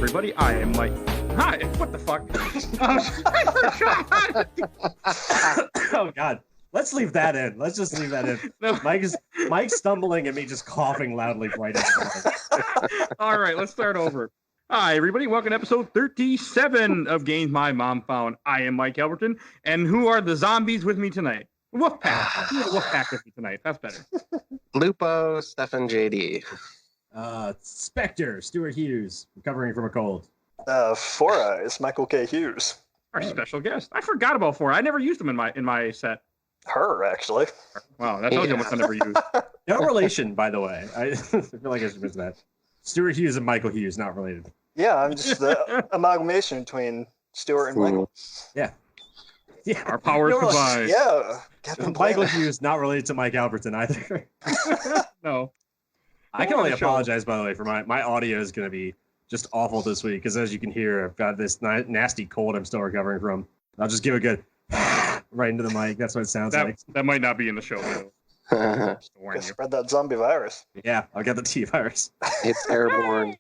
everybody. I am Mike. Hi, what the fuck? Oh, God. Let's leave that in. Let's just leave that in. No. Mike's stumbling and me just coughing loudly right into the mic. All right, let's start over. Hi, everybody. Welcome to episode 37 of Games My Mom Found. I am Mike Albertin, and who are the zombies with me tonight? Wolfpack. Who are the Wolfpack with me tonight? That's better. Lupo, Stefan, JD. Spectre, Stuart Hughes, recovering from a cold. Four Eyes, Michael K. Hughes. Our special guest. I forgot about Four. I never used them in my set. Her, actually. Wow, that tells you how much I never used. No relation, by the way. I feel like I should mention that. Stuart Hughes and Michael Hughes, not related. Yeah, I'm just the amalgamation between Stuart and Michael. Yeah. Our powers combined. Yeah. Captain Michael Planet. Hughes, not related to Mike Albertin either. No. I can only apologize, by the way, for my audio is going to be just awful this week, because as you can hear, I've got this nasty cold I'm still recovering from. I'll just give a good right into the mic. That's what it sounds like. That might not be in the show, though. Just to warn Gotta you. spread that zombie virus. Yeah, I'll get the T-virus. It's airborne.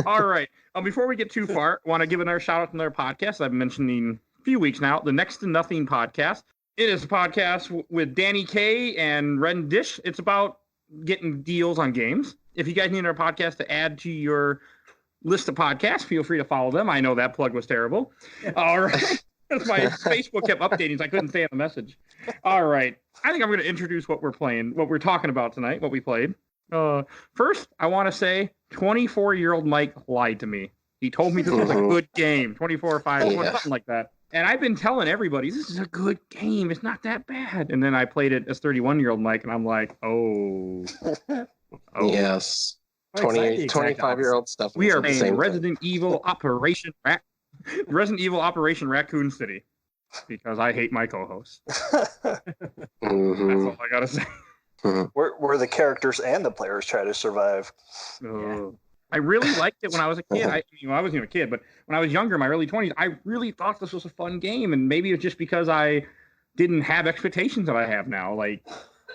All right. Before we get too far, I want to give another shout out to another podcast I've been mentioning a few weeks now, the Next to Nothing podcast. It is a podcast with Danny K and Ren Dish. It's about getting deals on games. If you guys need our podcast to add to your list of podcasts, feel free to follow them. I know that plug was terrible. All right. My Facebook kept updating, so I couldn't say in the message. All right. I think I'm going to introduce what we're playing, what we're talking about tonight, what we played. First, I want to say 24-year-old Mike lied to me. He told me this was a good game, 24 or 5, something like that. And I've been telling everybody, this is a good game. It's not that bad. And then I played it as 31-year-old Mike, and I'm like, oh. Yes. Well, 25-year-old stuff. We are playing Resident Evil Operation Raccoon City, because I hate my co-host. That's all I gotta say. Where the characters and the players try to survive. I really liked it when I was a kid. I wasn't even a kid, but when I was younger, in my early 20s, I really thought this was a fun game, and maybe it's just because I didn't have expectations that I have now. Like,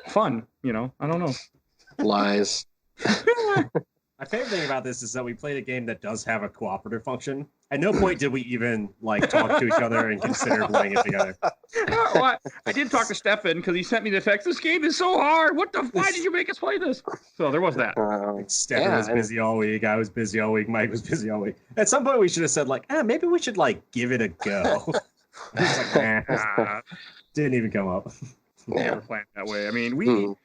fun, I don't know. Lies. My favorite thing about this is that we played a game that does have a cooperative function. At no point did we even talk to each other and consider playing it together. Well, I did talk to Stefan because he sent me the text. This game is so hard. Why did you make us play this? So there was that. Stefan was busy all week. I was busy all week. Mike was busy all week. At some point, we should have said maybe we should give it a go. Didn't even come up. Never planned that way. I mean,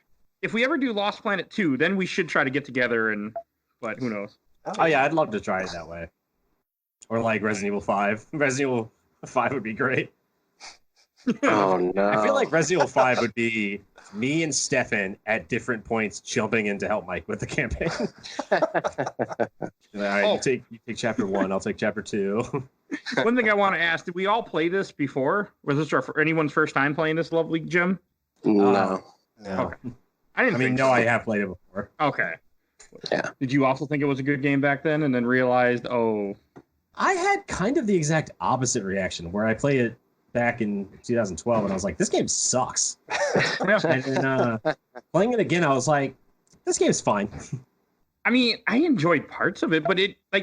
if we ever do Lost Planet 2, then we should try to get together but who knows? Oh yeah, I'd love to try it that way. Or Resident Evil 5. Resident Evil 5 would be great. Oh no. I feel like Resident Evil 5 would be me and Stefan at different points jumping in to help Mike with the campaign. All right, you take chapter 1, I'll take chapter 2. One thing I want to ask, did we all play this before? Was this anyone's first time playing this lovely gem? No. No. Okay. I have played it before. Okay. Yeah. Did you also think it was a good game back then and then realized, I had kind of the exact opposite reaction where I played it back in 2012 and I was like, this game sucks. And then playing it again, I was like, this game's fine. I mean, I enjoyed parts of it, but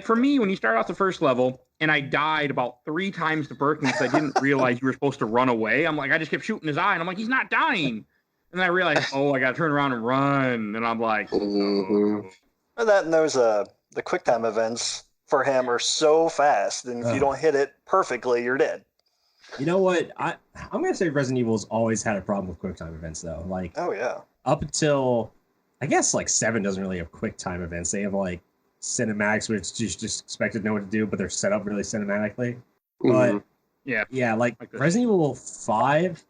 for me, when you start off the first level and I died about 3 times to Birkin because I didn't realize you were supposed to run away. I'm like, I just kept shooting his eye and I'm like, he's not dying. And then I realized, I got to turn around and run. And I'm like, Well, that and there's the QuickTime events for him are so fast, and if you don't hit it perfectly, you're dead. You know what? I'm going to say Resident Evil's always had a problem with QuickTime events, though. Oh, yeah. Up until, I guess, 7 doesn't really have QuickTime events. They have, cinematics, which you just expected to know what to do, but they're set up really cinematically. But, yeah, Resident Evil 5,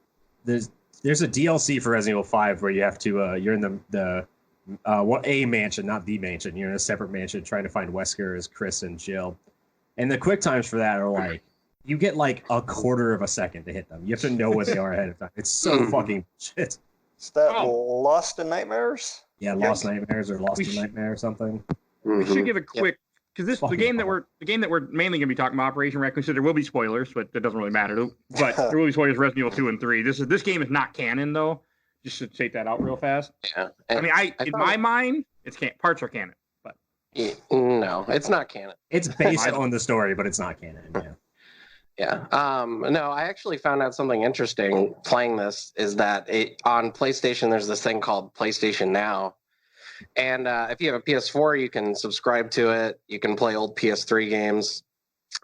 there's a DLC for Resident Evil 5 where you have to, you're in a mansion, not the mansion. You're in a separate mansion trying to find Wesker as Chris and Jill. And the quick times for that are you get a quarter of a second to hit them. You have to know where they are ahead of time. It's so fucking shit. Is that Lost in Nightmares? Yeah, Lost Nightmares or Lost in Nightmare or something. We should give a quick, because the game that we're mainly going to be talking about, Operation Raccoon City, there will be spoilers, but that doesn't really matter. But there will be spoilers for Resident Evil 2 and 3. This game is not canon though. Just to take that out real fast. Yeah. In my mind, parts are canon. But No, it's not canon. It's based on the story, but it's not canon. Yeah. No, I actually found out something interesting playing this is that on PlayStation, there's this thing called PlayStation Now. And if you have a PS4, you can subscribe to it. You can play old PS3 games.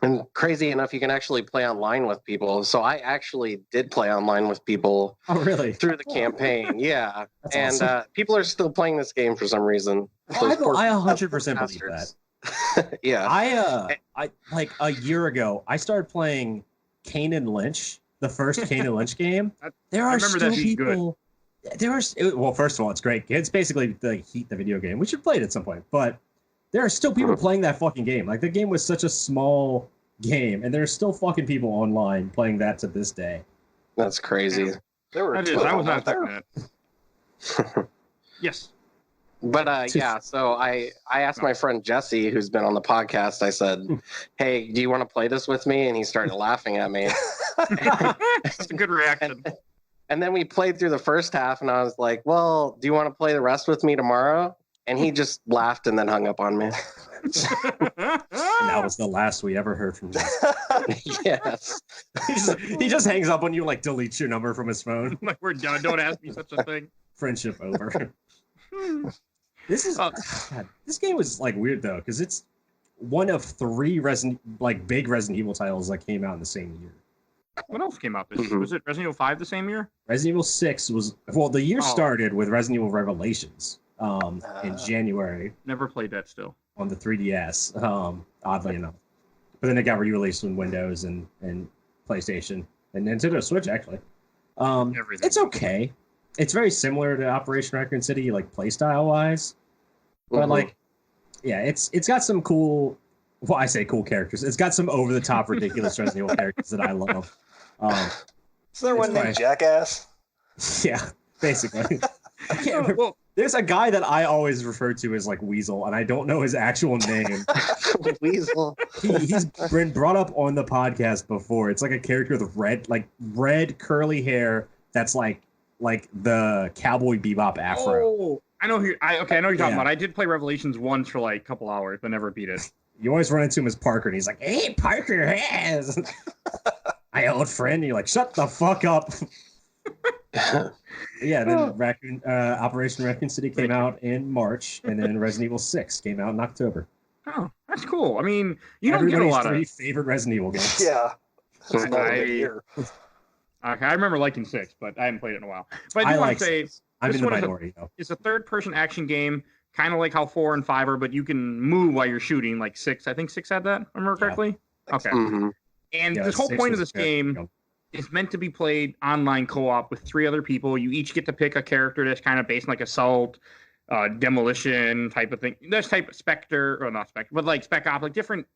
And crazy enough, you can actually play online with people. So I actually did play online with people. Oh, really? Through the campaign, yeah. That's awesome. People are still playing this game for some reason. I 100% believe that. Yeah. I like a year ago, I started playing Kane and Lynch, the first Kane and Lynch game. There are still people. Well, first of all, it's great. It's basically the Heat, the video game. We should play it at some point, but there are still people playing that fucking game. Like the game was such a small game, and there's still fucking people online playing that to this day. That's crazy. There were I was not expecting that. Yes. But yeah, so I asked my friend Jesse, who's been on the podcast, I said, hey, do you want to play this with me? And he started laughing at me. That's a good reaction. And then we played through the first half, and I was like, well, do you want to play the rest with me tomorrow? And he just laughed and then hung up on me. And that was the last we ever heard from Jesse. Yes. He just hangs up on you, like deletes your number from his phone. Like, we're done. Don't ask me such a thing. Friendship over. This game was like weird though, because it's one of 3 big Resident Evil titles that came out in the same year. What else came out this year? Was it Resident Evil 5 the same year? Resident Evil 6 was the year started with Resident Evil Revelations in January. Never played that still. On the 3DS, oddly enough. But then it got re-released on Windows and PlayStation and Nintendo Switch actually. It's okay. It's very similar to Operation Raccoon City, like playstyle wise, but like, yeah, it's got some cool. Well, I say cool characters. It's got some over the top, ridiculous Resident Evil characters that I love. Is there one named Jackass? Yeah, basically. I can't remember. Well, there's a guy that I always refer to as like Weasel, and I don't know his actual name. Weasel. He's been brought up on the podcast before. It's like a character with red curly hair. That's like the Cowboy Bebop afro. Oh, I know who. I know who you're talking about. I did play Revelations once for like a couple hours, but never beat it. You always run into him as Parker, and he's like, "Hey, Parker, has my old friend." And you're like, "Shut the fuck up." Yeah. Then Operation Raccoon City came out in March, and then Resident Evil 6 came out in October. Oh, that's cool. I mean, you don't get a lot of favorite Resident Evil games. Yeah. That's not a year. Okay, I remember liking 6, but I haven't played it in a while. But I do want to say, I'm in the minority, though. It's a third-person action game, kind of like how 4 and 5 are, but you can move while you're shooting, like 6. I think 6 had that, if I remember correctly. Okay. Mm-hmm. And the whole point of this game is meant to be played online co-op with 3 other people. You each get to pick a character that's kind of based on like assault, demolition type of thing. There's type of Spectre, or not Spectre, but like Spec Op, like different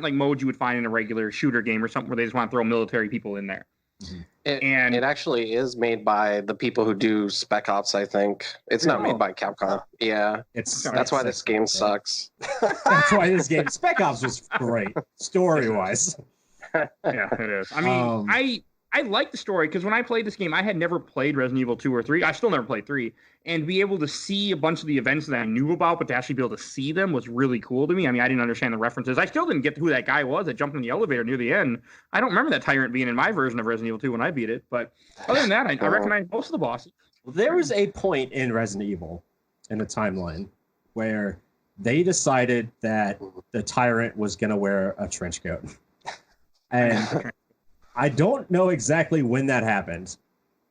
like modes you would find in a regular shooter game or something where they just want to throw military people in there. Mm-hmm. It actually is made by the people who do Spec Ops, I think. It's not made by Capcom. Yeah. That's why this game sucks. That's why this game Spec Ops was great, story-wise. Yeah, it is. I mean, I like the story because when I played this game, I had never played Resident Evil 2 or 3. I still never played 3. And be able to see a bunch of the events that I knew about, but to actually be able to see them was really cool to me. I mean, I didn't understand the references. I still didn't get who that guy was that jumped in the elevator near the end. I don't remember that tyrant being in my version of Resident Evil 2 when I beat it. But other than that, I recognize most of the bosses. There was a point in Resident Evil in the timeline where they decided that the tyrant was going to wear a trench coat. And I don't know exactly when that happened,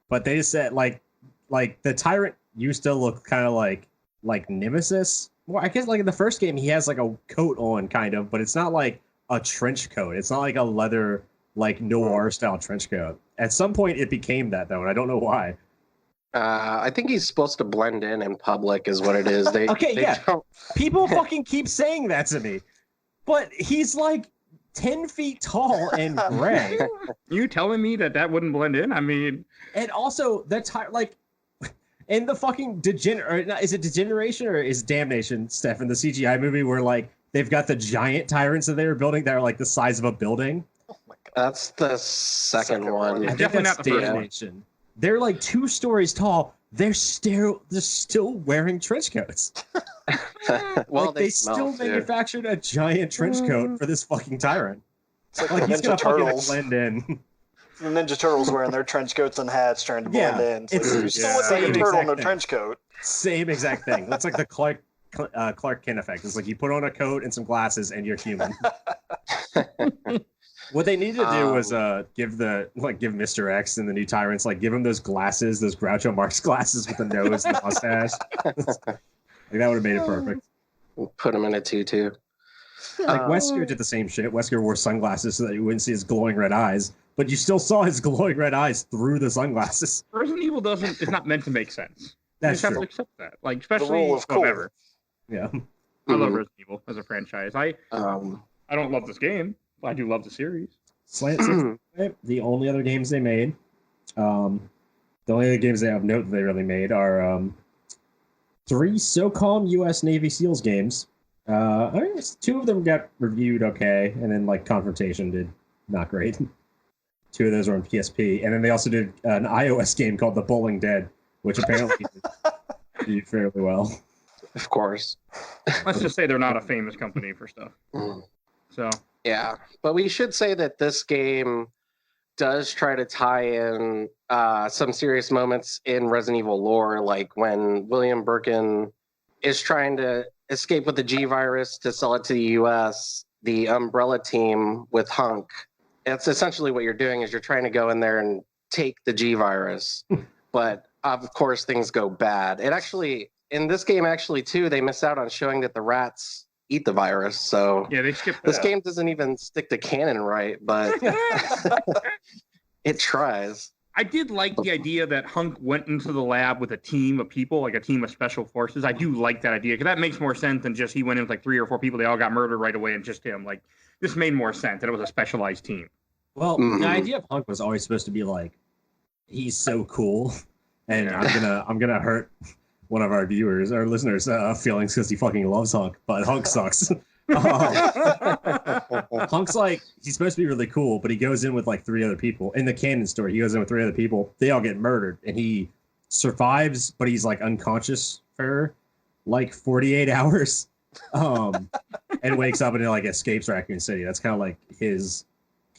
but they just said like the tyrant used to look kind of like Nemesis. Well, I guess like in the first game he has like a coat on kind of, but it's not like a trench coat. It's not like a leather like noir style trench coat. At some point it became that though, and I don't know why. I think he's supposed to blend in public is what it is. People fucking keep saying that to me, but he's like 10 feet tall and gray. You telling me that wouldn't blend in? I mean, and also that's like in the fucking is it Degeneration or is Damnation, Stefan, the CGI movie where like they've got the giant tyrants that they were building that are like the size of a building? Oh my god, that's the second one. I think definitely not the Damnation. They're like 2 stories tall. they're still wearing trench coats. Well, like, they still manufactured a giant trench coat for this fucking tyrant. It's like he's the gonna Ninja Turtles. fucking blend in. The Ninja Turtles wearing their trench coats and hats, trying to blend in. It's like, you still look like a turtle in a trench coat. Same exact thing. That's like the Clark Kent effect. It's like you put on a coat and some glasses and you're human. What they needed to do was give Mr. X and the new tyrants, like, give him those glasses, those Groucho Marx glasses with the nose and the mustache. Like, that would have made it perfect. Put him in a tutu. Like, Wesker did the same shit. Wesker wore sunglasses so that you wouldn't see his glowing red eyes, but you still saw his glowing red eyes through the sunglasses. Resident Evil it's not meant to make sense. That's you true. Have to accept that. Like, especially the rule of cool. whatever. Yeah. I love Resident Evil as a franchise. I don't love this game, but I do love the series. The only other games they made, the only other games they have note that they really made are 3 SOCOM U.S. Navy SEALs games. I think 2 of them got reviewed okay, and then like Confrontation did not great. 2 of those were on PSP, and then they also did an iOS game called The Bowling Dead, which apparently did fairly well. Of course. Let's just say they're not a famous company for stuff. So yeah, but we should say that this game does try to tie in some serious moments in Resident Evil lore, like when William Birkin is trying to escape with the G virus to sell it to the US, the Umbrella team with Hunk. That's essentially what you're doing, is you're trying to go in there and take the G virus. But of course things go bad. In this game too, they miss out on showing that the rats eat the virus. So yeah, they skipped this game doesn't even stick to canon right, but it tries. I did like the idea that Hunk went into the lab with a team of people, like a team of special forces. I do like that idea, because that makes more sense than just he went in with like 3 or 4 people. They all got murdered right away and just him. Like, this made more sense that it was a specialized team. Well, the idea of Hunk was always supposed to be like, he's so cool, and I'm gonna hurt one of our viewers, our listeners' feelings because he fucking loves Hunk, but Hunk sucks. Hunk's like, he's supposed to be really cool, but he goes in with like 3 other people. In the canon story, he goes in with 3 other people. They all get murdered, and he survives, but he's like unconscious for like 48 hours, and wakes up and like escapes Raccoon City. That's kind of like his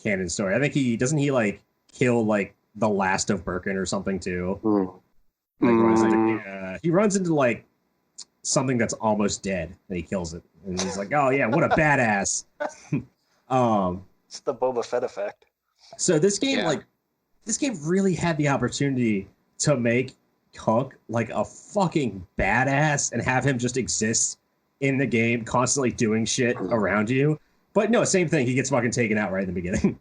canon story. I think he like kill like the last of Birkin or something too. Like, he runs into like something that's almost dead, and he kills it, and he's like, "Oh yeah, what a badass!" It's the Boba Fett effect. So this game really had the opportunity to make Hunk like a fucking badass and have him just exist in the game, constantly doing shit around you. But no, same thing. He gets fucking taken out right in the beginning.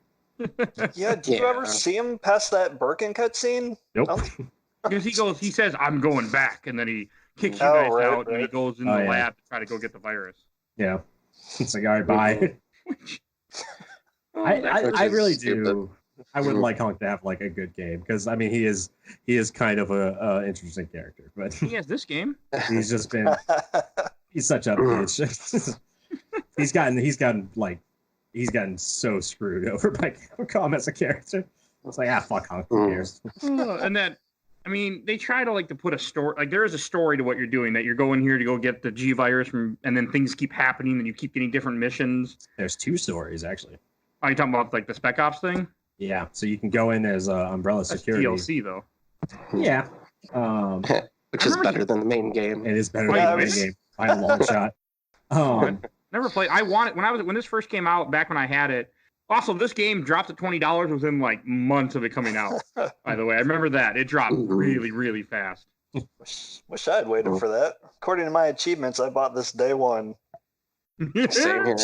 Yeah, did you ever see him past that Birkin cutscene? Nope. Because he says, "I'm going back," and then he kicks you guys out, and he goes in the lab to try to go get the virus. Yeah. It's like, all right, bye. I really do. I would like Hunk to have like a good game, because I mean he is kind of a interesting character, but he has this game. He's just been he's such a bitch. he's gotten so screwed over by Capcom as a character. It's like, fuck Hunk, who cares? And then, I mean, they try to put a story, like there is a story to what you're doing, that you're going here to go get the G virus and then things keep happening and you keep getting different missions. There's 2 stories actually. Are you talking about like the Spec Ops thing? Yeah, so you can go in as Umbrella Security. That's DLC though. Yeah. Which is better than the main game. It is better than the main game by a long shot. Never played. I wanted when this first came out, back when I had it. Also, this game dropped to $20 within like months of it coming out. By the way, I remember that it dropped really, really fast. Wish I had waited for that. According to my achievements, I bought this day one. Same here.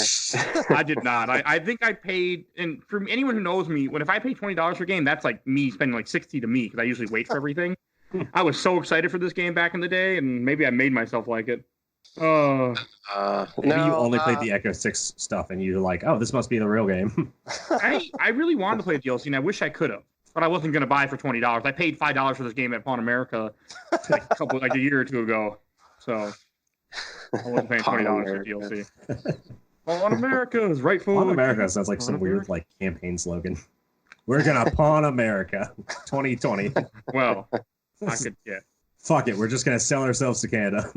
I did not. I think I paid, and for anyone who knows me, if I pay $20 for a game, that's like me spending like $60 to me, because I usually wait for everything. I was so excited for this game back in the day, and maybe I made myself like it. Maybe you only played the Echo 6 stuff, and you're like, oh, this must be the real game. I really wanted to play the DLC, and I wish I could have, but I wasn't going to buy it for $20. I paid $5 for this game at Pawn America like a year or 2 ago, so I wasn't paying $20 for DLC. Pawn America is rightful. Pawn America sounds like some weird like campaign slogan. We're gonna pawn America, 2020. Well, I could get. fuck it, we're just gonna sell ourselves to Canada.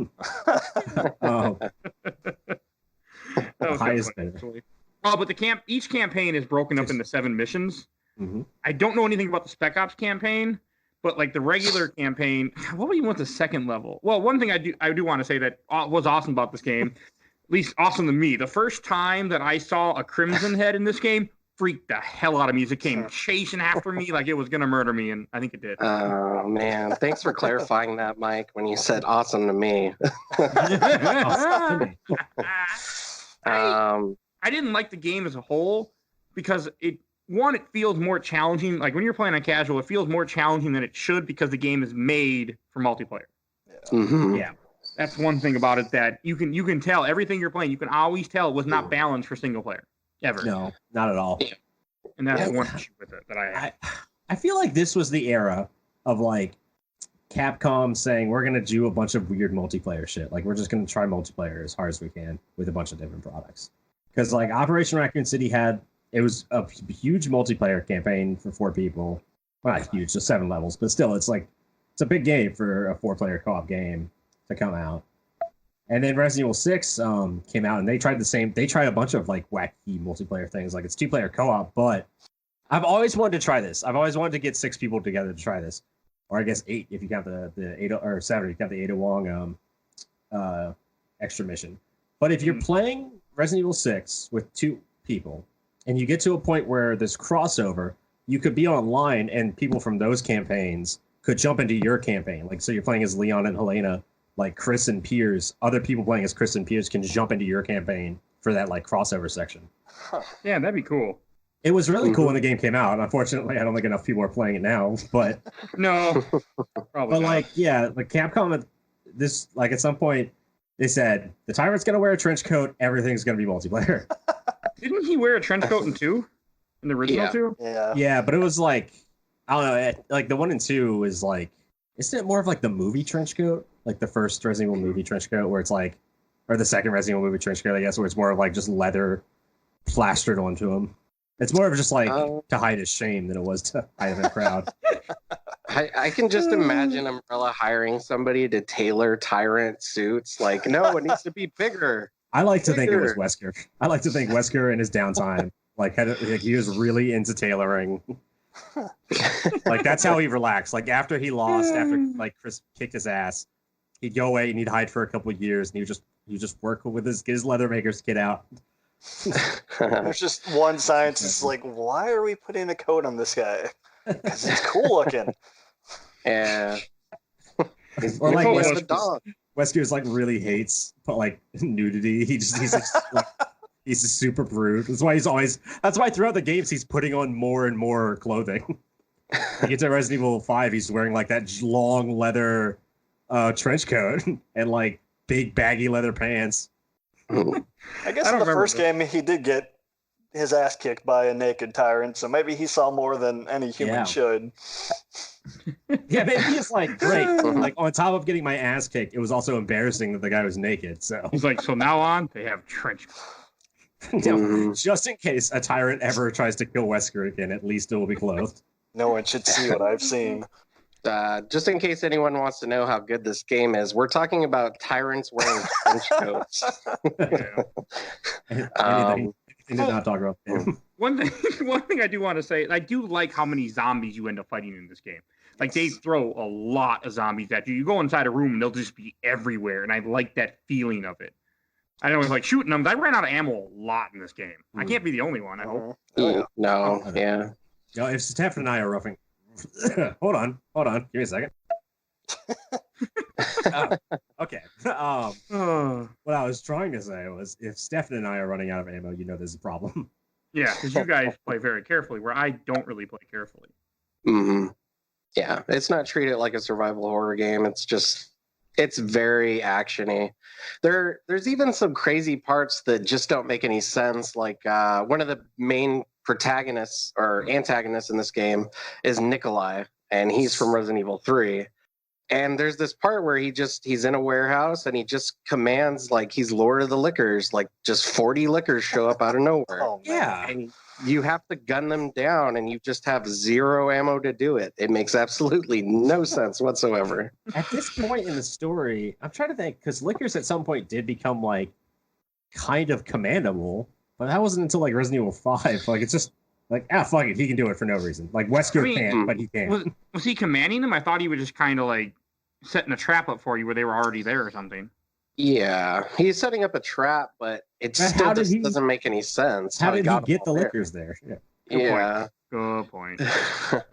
Highest bidder. Oh, but each campaign is broken up into 7 missions. Mm-hmm. I don't know anything about the Spec Ops campaign, but like the regular campaign, what do you want the second level? Well, one thing I do want to say that was awesome about this game, at least awesome to me. The first time that I saw a Crimson Head in this game freaked the hell out of me. It came chasing after me like it was gonna murder me, and I think it did. Oh man, thanks for clarifying that, Mike. When you said awesome to me. I didn't like the game as a whole because it feels more challenging. Like when you're playing on casual, it feels more challenging than it should because the game is made for multiplayer. Yeah. That's one thing about it that you can tell everything you're playing. You can always tell it was not balanced for single player ever. No, not at all. Yeah. And that's one issue with it that I feel like this was the era of like Capcom saying we're gonna do a bunch of weird multiplayer shit. Like we're just gonna try multiplayer as hard as we can with a bunch of different products. Because like Operation Raccoon City it was a huge multiplayer campaign for 4 people. Well, not huge, just 7 levels, but still, it's a big game for a 4-player co-op game to come out. And then Resident Evil 6 came out, and they tried a bunch of like wacky multiplayer things. Like it's 2-player co-op, but I've always wanted to try this. I've always wanted to get 6 people together to try this, or I guess 8 if you count the 8 or 7 if you count the Ada Wong extra mission. But if you're playing Resident Evil 6 with 2 people, and you get to a point where there's crossover, you could be online, and people from those campaigns could jump into your campaign. Like, so you're playing as Leon and Helena, like Chris and Piers. Other people playing as Chris and Piers can jump into your campaign for that like crossover section. Yeah, that'd be cool. It was really cool when the game came out. Unfortunately, I don't think enough people are playing it now. But no, probably. But like, yeah, like Capcom, this like at some point they said the Tyrant's gonna wear a trench coat. Everything's gonna be multiplayer. Didn't he wear a trench coat in 2? In the original 2? Yeah. Yeah, but it was like, I don't know, like the 1 and 2 is like, isn't it more of like the movie trench coat? Like the first Resident Evil movie trench coat where it's like, or the second Resident Evil movie trench coat, I guess, where it's more of like just leather plastered onto him. It's more of just like to hide his shame than it was to hide him in a crowd. I can just imagine Umbrella hiring somebody to tailor Tyrant suits. Like, no, it needs to be bigger. I like to think it was Wesker. I like to think Wesker in his downtime, like he was really into tailoring. Like that's how he relaxed. Like after he lost, after like Chris kicked his ass, he'd go away and he'd hide for a couple of years, and he would just work with his Leathermaker's kit out. There's just one scientist like, why are we putting a coat on this guy? Because it's cool looking. Yeah. Or like Wesker's like really hates like nudity. He's a super prude. That's why throughout the games he's putting on more and more clothing. You get to Resident Evil 5, he's wearing like that long leather trench coat and like big baggy leather pants. I guess in the first game he did get his ass kicked by a naked Tyrant, so maybe he saw more than any human should. Yeah, maybe he's like, great. Like on top of getting my ass kicked, it was also embarrassing that the guy was naked. So he's like, so now on they have trench coats. Just in case a Tyrant ever tries to kill Wesker again, at least it will be clothed. No one should see what I've seen. Just in case anyone wants to know how good this game is, we're talking about Tyrants wearing trench coats. Anything to not talk about. One thing I do want to say, I do like how many zombies you end up fighting in this game. Like they throw a lot of zombies at you. You go inside a room and they'll just be everywhere, and I like that feeling of it. I know it's like shooting them. I ran out of ammo a lot in this game. I can't be the only one, I hope. No, if Stefan and I are roughing, hold on, give me a second. Okay. What I was trying to say was, if Stefan and I are running out of ammo, you know there's a problem. Yeah, because you guys play very carefully, where I don't really play carefully. Mm-hmm. Yeah, it's not treated like a survival horror game. It's very actiony. There's even some crazy parts that just don't make any sense. Like one of the main protagonists or antagonists in this game is Nikolai, and he's from Resident Evil 3. And there's this part where he's in a warehouse and he just commands, like he's Lord of the Liquors, like just 40 liquors show up out of nowhere. Oh, yeah. And you have to gun them down, and you just have 0 ammo to do it. It makes absolutely no sense whatsoever. At this point in the story, I'm trying to think, because Lickers at some point did become like kind of commandable, but that wasn't until like Resident Evil 5. Like it's just like, fuck it, he can do it for no reason. Like Wesker can't, but he can. Was he commanding them? I thought he was just kind of like setting a trap up for you where they were already there or something. Yeah, he's setting up a trap, but it still doesn't make any sense. How did he get the Lickers there? Yeah. Good point.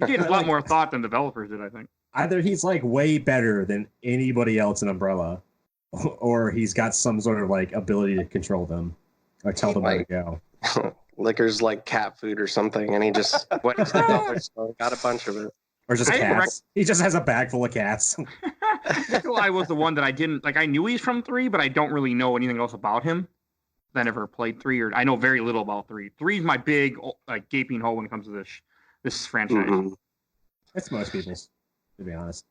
He gave a lot more thought than developers did, I think. Either he's like way better than anybody else in Umbrella, or he's got some sort of like ability to control them or tell them where to go. Liquor's like cat food or something, and he just went to the dollar store, got a bunch of it. Or just cats. He just has a bag full of cats. Nikolai was the one that I didn't like. I knew he's from 3, but I don't really know anything else about him. I never played 3, or I know very little about 3. 3 is my big like gaping hole when it comes to this franchise. Mm-hmm. It's most people's, to be honest.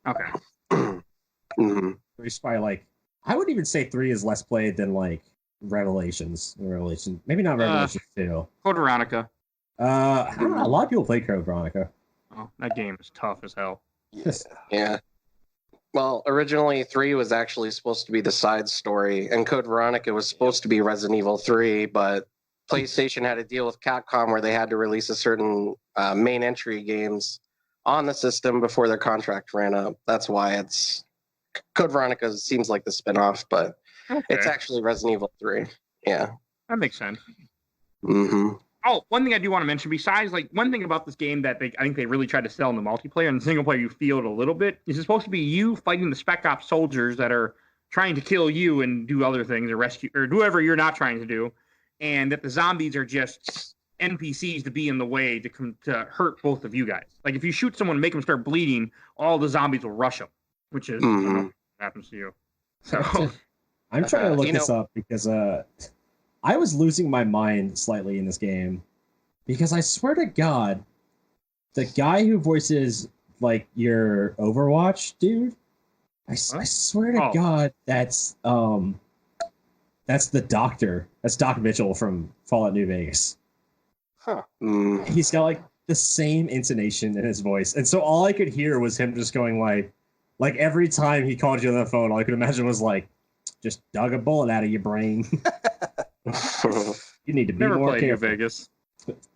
Okay. Mm-hmm. 3's probably like, I would even say 3 is less played than like Revelations. Maybe not Revelations 2. Code Veronica. I don't know, a lot of people play Code Veronica. Oh, that game is tough as hell. Yeah. Well, originally 3 was actually supposed to be the side story, and Code Veronica was supposed to be Resident Evil 3, but PlayStation had a deal with Capcom where they had to release a certain main entry games on the system before their contract ran up. That's why it's Code Veronica seems like the spinoff, but it's actually Resident Evil 3. Yeah. That makes sense. Mm-hmm. Oh, one thing I do want to mention, besides, like, one thing about this game that I think they really tried to sell in the multiplayer, and the single player you feel it a little bit, is it's supposed to be you fighting the Spec Ops soldiers that are trying to kill you and do other things or rescue, or do whatever you're not trying to do, and that the zombies are just NPCs to be in the way to hurt both of you guys. Like, if you shoot someone and make them start bleeding, all the zombies will rush them, which is what happens to you. So I'm trying to look this up because I was losing my mind slightly in this game because I swear to God, the guy who voices like your Overwatch dude, I swear to God, that's the Doctor. That's Doc Mitchell from Fallout New Vegas. Huh. He's got like the same intonation in his voice, and so all I could hear was him just going like every time he called you on the phone, all I could imagine was like, just dug a bullet out of your brain. You need to be more careful. Vegas.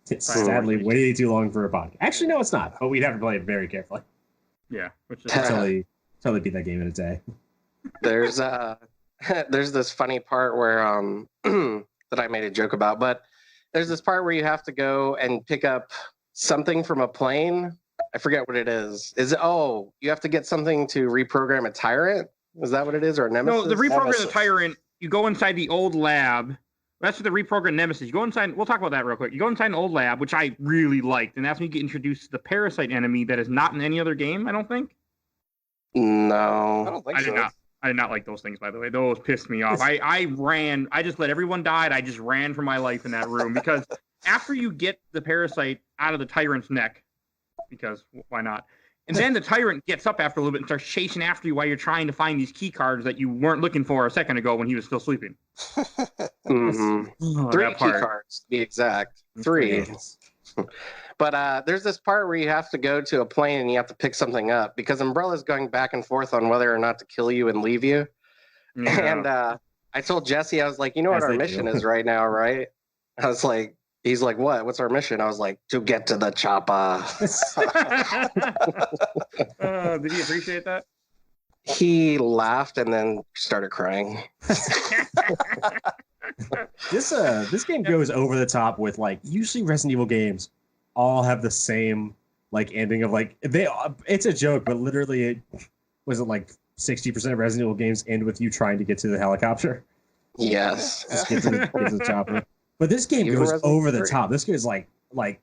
It's sadly way too long for a podcast. Actually, no, it's not. But we'd have to play it very carefully. Yeah, which is totally beat that game in a day. There's this funny part where that I made a joke about, but there's this part where you have to go and pick up something from a plane. I forget what it is. You have to get something to reprogram a tyrant? Is that what it is, or a nemesis? No, the reprogram the tyrant. You go inside the old lab. That's the reprogram nemesis. You go inside. We'll talk about that real quick. You go inside an old lab, which I really liked, and that's when you get introduced to the parasite enemy that is not in any other game. I don't think. No, I don't think so. I did not like those things, by the way. Those pissed me off. I ran. I just let everyone die. And I just ran for my life in that room because after you get the parasite out of the tyrant's neck, because why not? And then the tyrant gets up after a little bit and starts chasing after you while you're trying to find these key cards that you weren't looking for a second ago when he was still sleeping. Mm-hmm. 3 key cards, to be exact. 3. But there's this part where you have to go to a plane and you have to pick something up because Umbrella's going back and forth on whether or not to kill you and leave you. Yeah. And I told Jesse, I was like, you know what our mission is right now, right? I was like, he's like, what? What's our mission? I was like, to get to the chopper. Did he appreciate that? He laughed and then started crying. This game goes over the top with like usually Resident Evil games all have the same like ending of like it's a joke, but literally it was it like 60% of Resident Evil games end with you trying to get to the helicopter. Yes. Just get to the chopper. But this game goes over the top. This game is like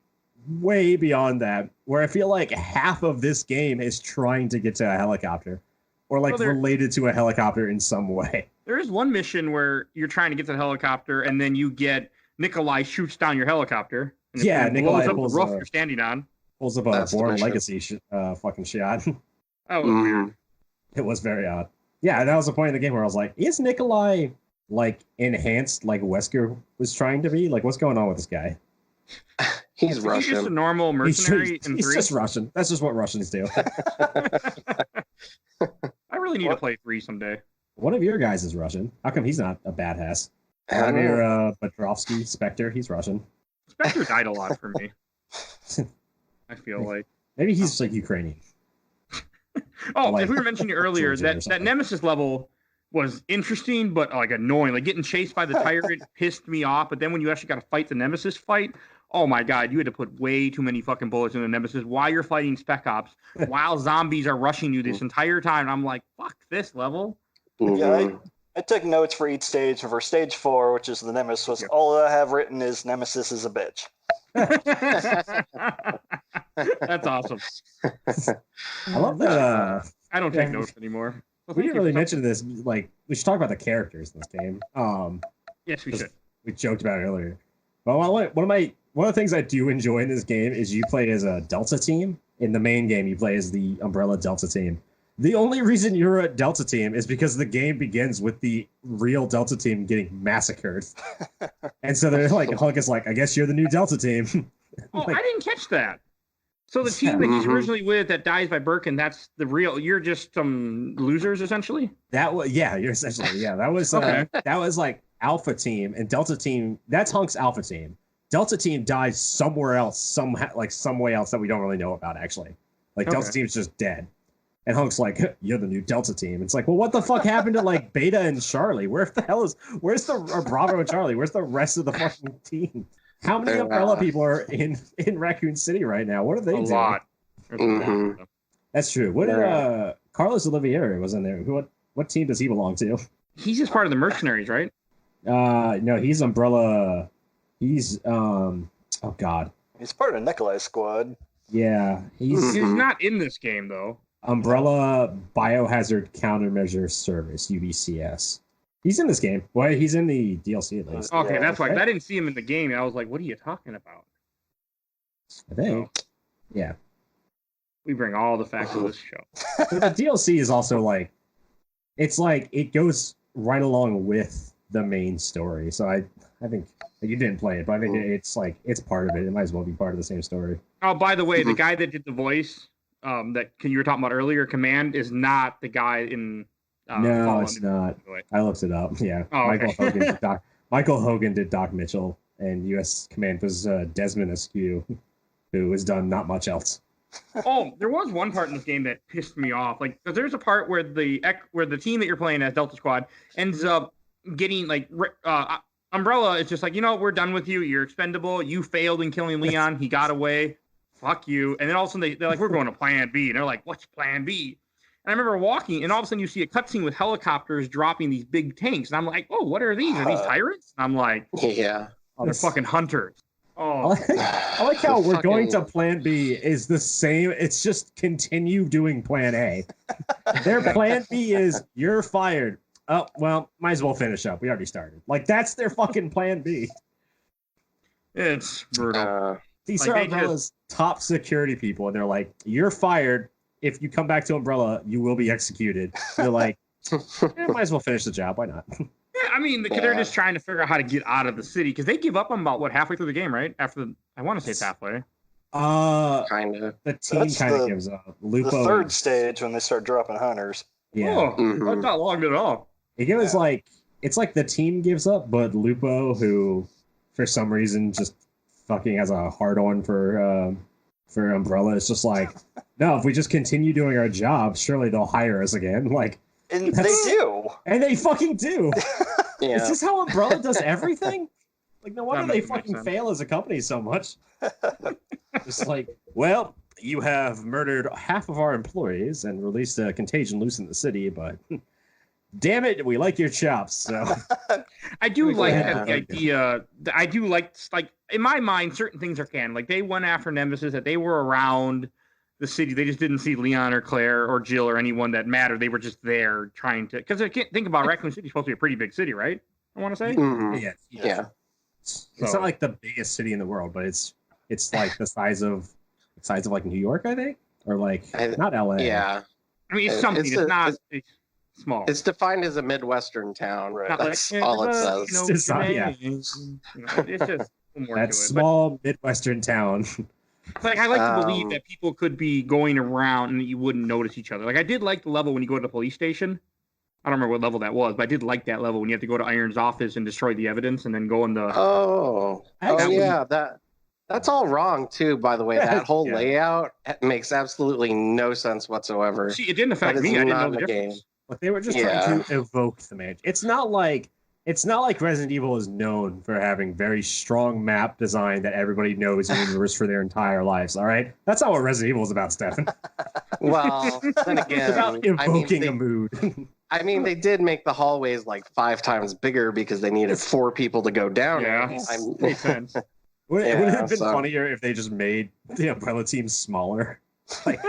way beyond that, where I feel like half of this game is trying to get to a helicopter or like related to a helicopter in some way. There is one mission where you're trying to get to the helicopter and then you get Nikolai shoots down your helicopter. And Nikolai blows up the roof you're standing on. Pulls up a Born Legacy fucking shot. That was weird. It was very odd. Yeah, that was the point of the game where I was like, is Nikolai like enhanced like Wesker was trying to be? Like, what's going on with this guy? He's Russian. He's just a normal mercenary in 3? He's just Russian. That's just what Russians do. I really need to play 3 someday. One of your guys is Russian. How come he's not a badass? Vladimir Petrovsky, Spectre, he's Russian. Spectre died a lot for me. I feel like. Maybe he's like Ukrainian. If we were mentioning earlier, that Nemesis level was interesting, but like annoying. Like getting chased by the tyrant pissed me off. But then when you actually got to fight the Nemesis fight, oh my god, you had to put way too many fucking bullets in the Nemesis while you're fighting Spec Ops, while zombies are rushing you this entire time. And I'm like, fuck this level. Yeah, I took notes for each stage. For stage 4, which is the Nemesis, all I have written is Nemesis is a bitch. That's awesome. I love that. I don't take notes anymore. We didn't really mention this. Like, we should talk about the characters in this game. Yes, we should. We joked about it earlier. But one of the things I do enjoy in this game is you play as a Delta team. In the main game, you play as the Umbrella Delta team. The only reason you're a Delta team is because the game begins with the real Delta team getting massacred. And so they're like, Hunk is like, I guess you're the new Delta team. Oh, I didn't catch that. So the team that he's originally with that dies by Birkin, that's the real. You're just some losers, essentially. You're essentially That was that was like Alpha team and Delta team. That's Hunk's Alpha team. Delta team dies somewhere else, some way else that we don't really know about. Actually, Delta team's just dead. And Hunk's like, you're the new Delta team. It's like, well, what the fuck happened to like Beta and Charlie? Where's the Bravo and Charlie? Where's the rest of the fucking team? How many Umbrella people are in Raccoon City right now? What are they doing? A lot. That's true. What Carlos Olivieri was in there. What team does he belong to? He's just part of the mercenaries, right? No, he's Umbrella. He's oh god. He's part of Nikolai's squad. Yeah, he's not in this game though. Umbrella Biohazard Countermeasure Service, UBCS. He's in this game. Well, he's in the DLC at least. Okay, that's why I didn't see him in the game. I was like, what are you talking about? I think. So, yeah. We bring all the facts to this show. But the DLC is also like, it's like, it goes right along with the main story. So I think, you didn't play it, but I think it's like, it's part of it. It might as well be part of the same story. Oh, by the way, the guy that did the voice that you were talking about earlier, Command, is not the guy in. No, Fallen, it's not. I looked it up. Yeah, okay. Michael Hogan did Doc Mitchell, and U.S. Command was Desmond Askew, who has done not much else. Oh, there was one part in this game that pissed me off. Like, cause there's a part where the team that you're playing as, Delta Squad, ends up getting like Umbrella is just like, we're done with you. You're expendable. You failed in killing Leon. He got away. Fuck you. And then all of a sudden they're like, we're going to Plan B. And they're like, what's Plan B? And I remember walking, and all of a sudden you see a cutscene with helicopters dropping these big tanks. And I'm like, oh, what are these? Are these tyrants? And I'm like, yeah. They're fucking hunters. Oh, I like how we're going to Plan B is the same. It's just continue doing Plan A. Their Plan B is you're fired. Oh, well, might as well finish up. We already started. Like, that's their fucking Plan B. It's brutal. These are Umbrella's top security people, and they're like, you're fired. If you come back to Umbrella, you will be executed. They're like, might as well finish the job. Why not? Yeah, I mean, they're just trying to figure out how to get out of the city because they give up on about halfway through the game, right? I want to say it's halfway. Kind of. The team kind of gives up. Lupo, the third stage when they start dropping hunters. Yeah, that's not long at all. It was like it's like the team gives up, but Lupo, who for some reason just fucking has a hard-on for Umbrella, is just like, no, if we just continue doing our job, surely they'll hire us again. Like. And they do. And they fucking do. Yeah. Is this how Umbrella does everything? Like, no wonder they fucking fail as a company so much. It's like, well, you have murdered half of our employees and released a contagion loose in the city, but damn it, we like your chops. So I do like the idea. I do like in my mind, certain things are canon. Like, they went after Nemesis, that they were around the city. They just didn't see Leon or Claire or Jill or anyone that mattered. They were just there trying to, because I can't think about Raccoon City. Supposed to be a pretty big city, right? I want to say. Mm-hmm. Yeah. It's not like the biggest city in the world, but it's like the size of like New York, I think, or like not LA. Yeah. I mean, it's something. It's not small. It's defined as a Midwestern town, right? That's like, all it says. It's just that small Midwestern town. Like I like to believe that people could be going around and you wouldn't notice each other. Like I did like the level when you go to the police station. I don't remember what level that was, but I did like that level when you have to go to Iron's office and destroy the evidence and then go in the. That's all wrong too. By the way, that whole layout makes absolutely no sense whatsoever. See, it didn't affect me. I didn't know the difference. But they were just trying to evoke the magic. It's not like Resident Evil is known for having very strong map design that everybody knows and remembers for their entire lives. All right, that's not what Resident Evil is about, Stefan. Well, then again, it's about evoking a mood. I mean, they did make the hallways like 5 times bigger because they needed 4 people to go down. Yeah, makes sense. Would it have been funnier if they just made the Umbrella team smaller? Like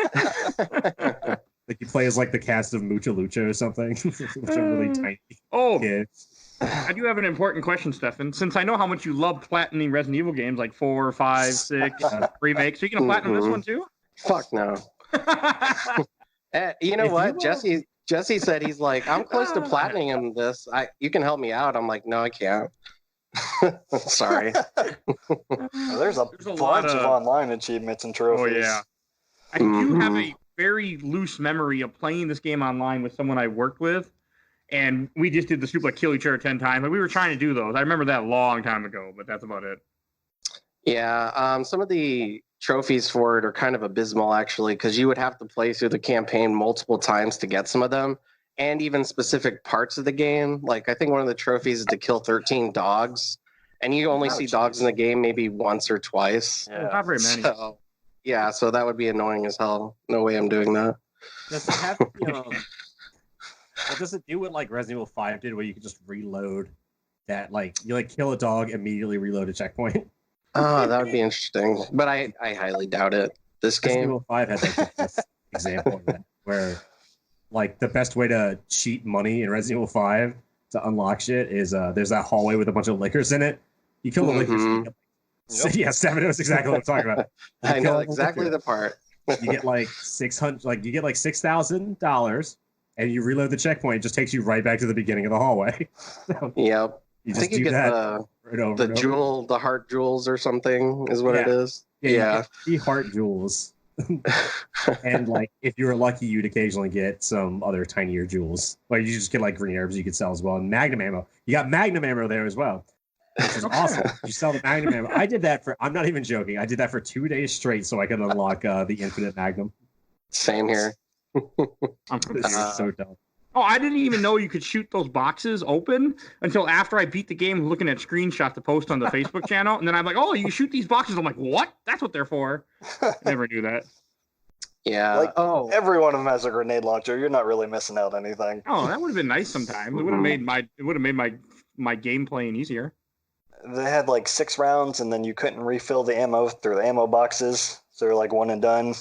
you play as like the cast of Mucha Lucha or something, which are really tiny kids. I do have an important question, Stefan. Since I know how much you love platining Resident Evil games like 4, 5, 6 remakes, are you gonna platinum this one too? Fuck no. You know what? Jesse said he's like, I'm close to platining this. You can help me out. I'm like, no, I can't. Sorry. There's a bunch of online achievements and trophies. Oh yeah. I do have a very loose memory of playing this game online with someone I worked with. And we just did the stupid kill each other 10 times. Like we were trying to do those. I remember that a long time ago, but that's about it. Yeah, some of the trophies for it are kind of abysmal, actually, because you would have to play through the campaign multiple times to get some of them, and even specific parts of the game. Like, I think one of the trophies is to kill 13 dogs, and you only see dogs in the game maybe once or twice. Yeah. Not very many. So that would be annoying as hell. No way I'm doing that. Does it have, what does it do what like Resident Evil 5 did, where you could just reload that, like you like kill a dog, immediately reload a checkpoint? Oh, that would be interesting, but I highly doubt it. This game, Resident Evil 5 had like this example of that, where like the best way to cheat money in Resident Evil 5 to unlock shit is there's that hallway with a bunch of liquors in it. You kill the liquors. Yeah, Stefan knows exactly what I'm talking about. I know exactly the part. You get like $6,000. And you reload the checkpoint, it just takes you right back to the beginning of the hallway. So yep. You just do that the heart jewels or something is what it is. Yeah. 3 heart jewels. And like if you were lucky, you'd occasionally get some other tinier jewels. Like you just get like green herbs you could sell as well. And Magnum ammo. You got Magnum ammo there as well. Which is awesome. You sell the Magnum ammo. I did that I'm not even joking. I did that for 2 days straight so I could unlock the infinite Magnum. Same here. So dumb. Oh, I didn't even know you could shoot those boxes open until after I beat the game, looking at screenshots to post on the Facebook channel. And then I'm like, oh, you shoot these boxes. I'm like, what? That's what they're for. Never knew that. Yeah. Every one of them has a grenade launcher. You're not really missing out anything. Oh, that would have been nice sometimes. It would have made my game playing easier. They had like 6 rounds, and then you couldn't refill the ammo through the ammo boxes. So they're like one and done.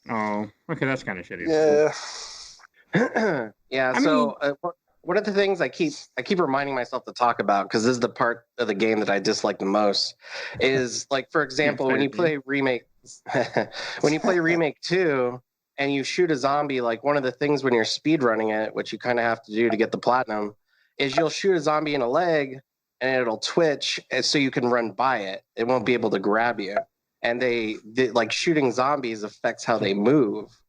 Oh, okay, that's kind of shitty. Yeah. Yeah. One of the things I keep reminding myself to talk about, because this is the part of the game that I dislike the most, is like, for example, when you play remake 2 and you shoot a zombie, like one of the things when you're speed running it, which you kind of have to do to get the platinum, is you'll shoot a zombie in a leg and it'll twitch, so you can run by it. It won't be able to grab you. And they like shooting zombies affects how they move.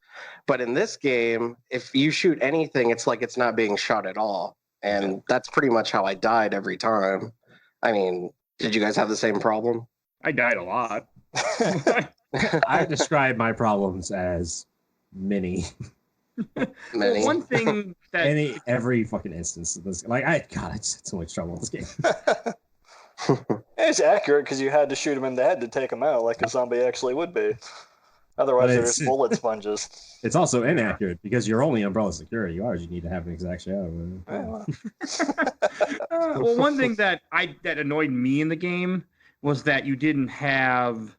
But in this game, if you shoot anything, it's like it's not being shot at all. And that's pretty much how I died every time. I mean, did you guys have the same problem? I died a lot. I describe my problems as many. Many. Well, one thing that every fucking instance of this, like I just had so much trouble with this game. It's accurate because you had to shoot him in the head to take him out, like a zombie actually would be. Otherwise, they're just bullet sponges. It's also inaccurate because you're only Umbrella security. You need to have an exact shot. Well, one thing that annoyed me in the game was that you didn't have,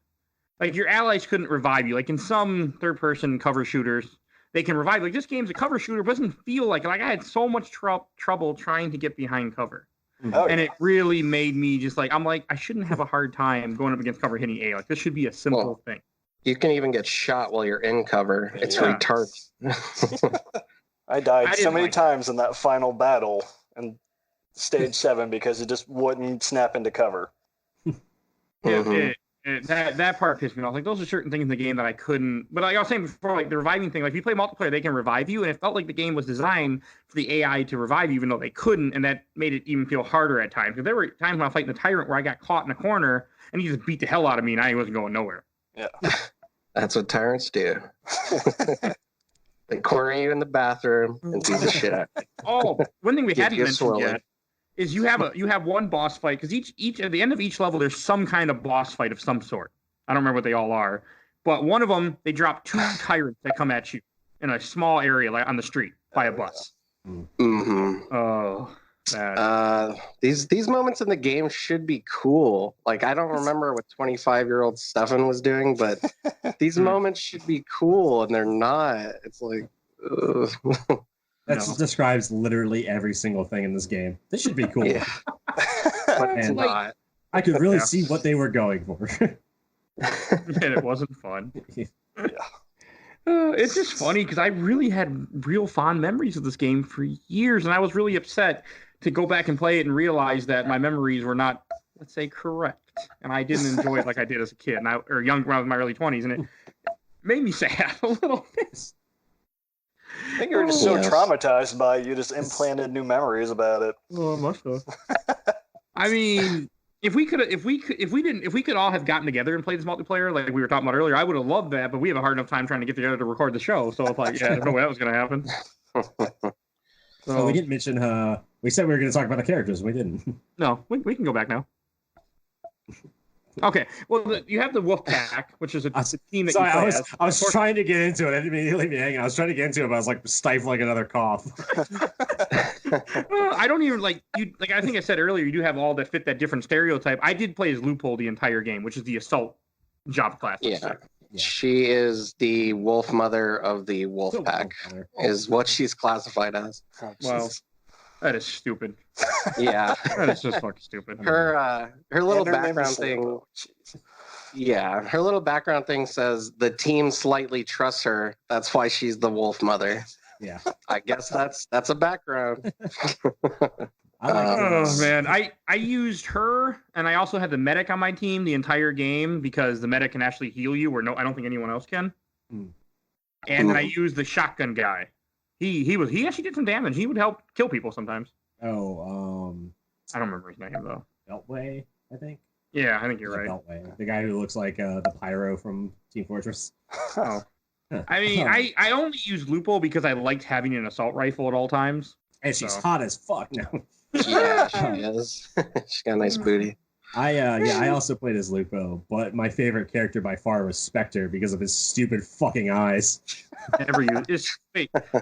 like, your allies couldn't revive you. Like in some third-person cover shooters, they can revive. Like this game's a cover shooter, but doesn't feel like I had so much trouble trying to get behind cover. And it really made me just like, I'm like, I shouldn't have a hard time going up against cover hitting A. Like, this should be a simple thing. You can even get shot while you're in cover. It's retarded. I died so many times in that final battle in stage 7 because it just wouldn't snap into cover. That part pissed me off. Like, those are certain things in the game that I couldn't. But like I was saying before, like the reviving thing, like if you play multiplayer, they can revive you, and it felt like the game was designed for the AI to revive you, even though they couldn't, and that made it even feel harder at times. Because there were times when I was fighting the tyrant where I got caught in a corner, and he just beat the hell out of me, and I wasn't going nowhere. Yeah, that's what tyrants do. They corner you in the bathroom and beat the shit out. Oh, one thing we hadn't mentioned yet is you have one boss fight, because each at the end of each level there's some kind of boss fight of some sort. I don't remember what they all are, but one of them they drop 2 tyrants that come at you in a small area, like on the street by a bus. Mm-hmm. Oh, bad. These moments in the game should be cool. Like, I don't remember what 25-year-old Stefan was doing, but these moments should be cool, and they're not. It's like, that describes literally every single thing in this game. This should be cool. Yeah. But it's not. I could really see what they were going for. And it wasn't fun. It's just funny because I really had real fond memories of this game for years, and I was really upset to go back and play it and realize that my memories were not, let's say, correct, and I didn't enjoy it like I did as a kid, or young, when I was in my early 20s, and it made me sad a little bit. I think you were just so traumatized by it, you just implanted new memories about it. Oh, I must have. I mean, if we could all have gotten together and played this multiplayer like we were talking about earlier, I would have loved that. But we have a hard enough time trying to get together to record the show. So it's like, there's no way that was going to happen. So we didn't mention. We said we were going to talk about the characters. We didn't. No, we can go back now. Okay. Well, you have the Wolf Pack, which is a team that sorry, you play I was trying to get into it. I didn't mean to leave me hanging. I was trying to get into it, but I was like stifling another cough. I don't even like you. Like I think I said earlier, you do have all that fit that different stereotype. I did play as Loophole the entire game, which is the assault job class. Yeah. She is the wolf mother of the wolf pack, is what she's classified as. Well, that is stupid. Yeah. That is just fucking stupid. Her little background thing. Yeah, her little background thing says the team slightly trusts her. That's why she's the wolf mother. Yeah. I guess that's a background. Man, I used her, and I also had the medic on my team the entire game because the medic can actually heal you, where I don't think anyone else can. And then I used the shotgun guy. He actually did some damage. He would help kill people sometimes. I don't remember his name though. Beltway, I think. Yeah, I think you're right. Beltway, the guy who looks like the pyro from Team Fortress. Oh. I mean, I only use Lupo because I liked having an assault rifle at all times. And she's hot as fuck now. Yeah, she is. She's got a nice booty. I also played as Lupo, but my favorite character by far was Spectre because of his stupid fucking eyes. Never used.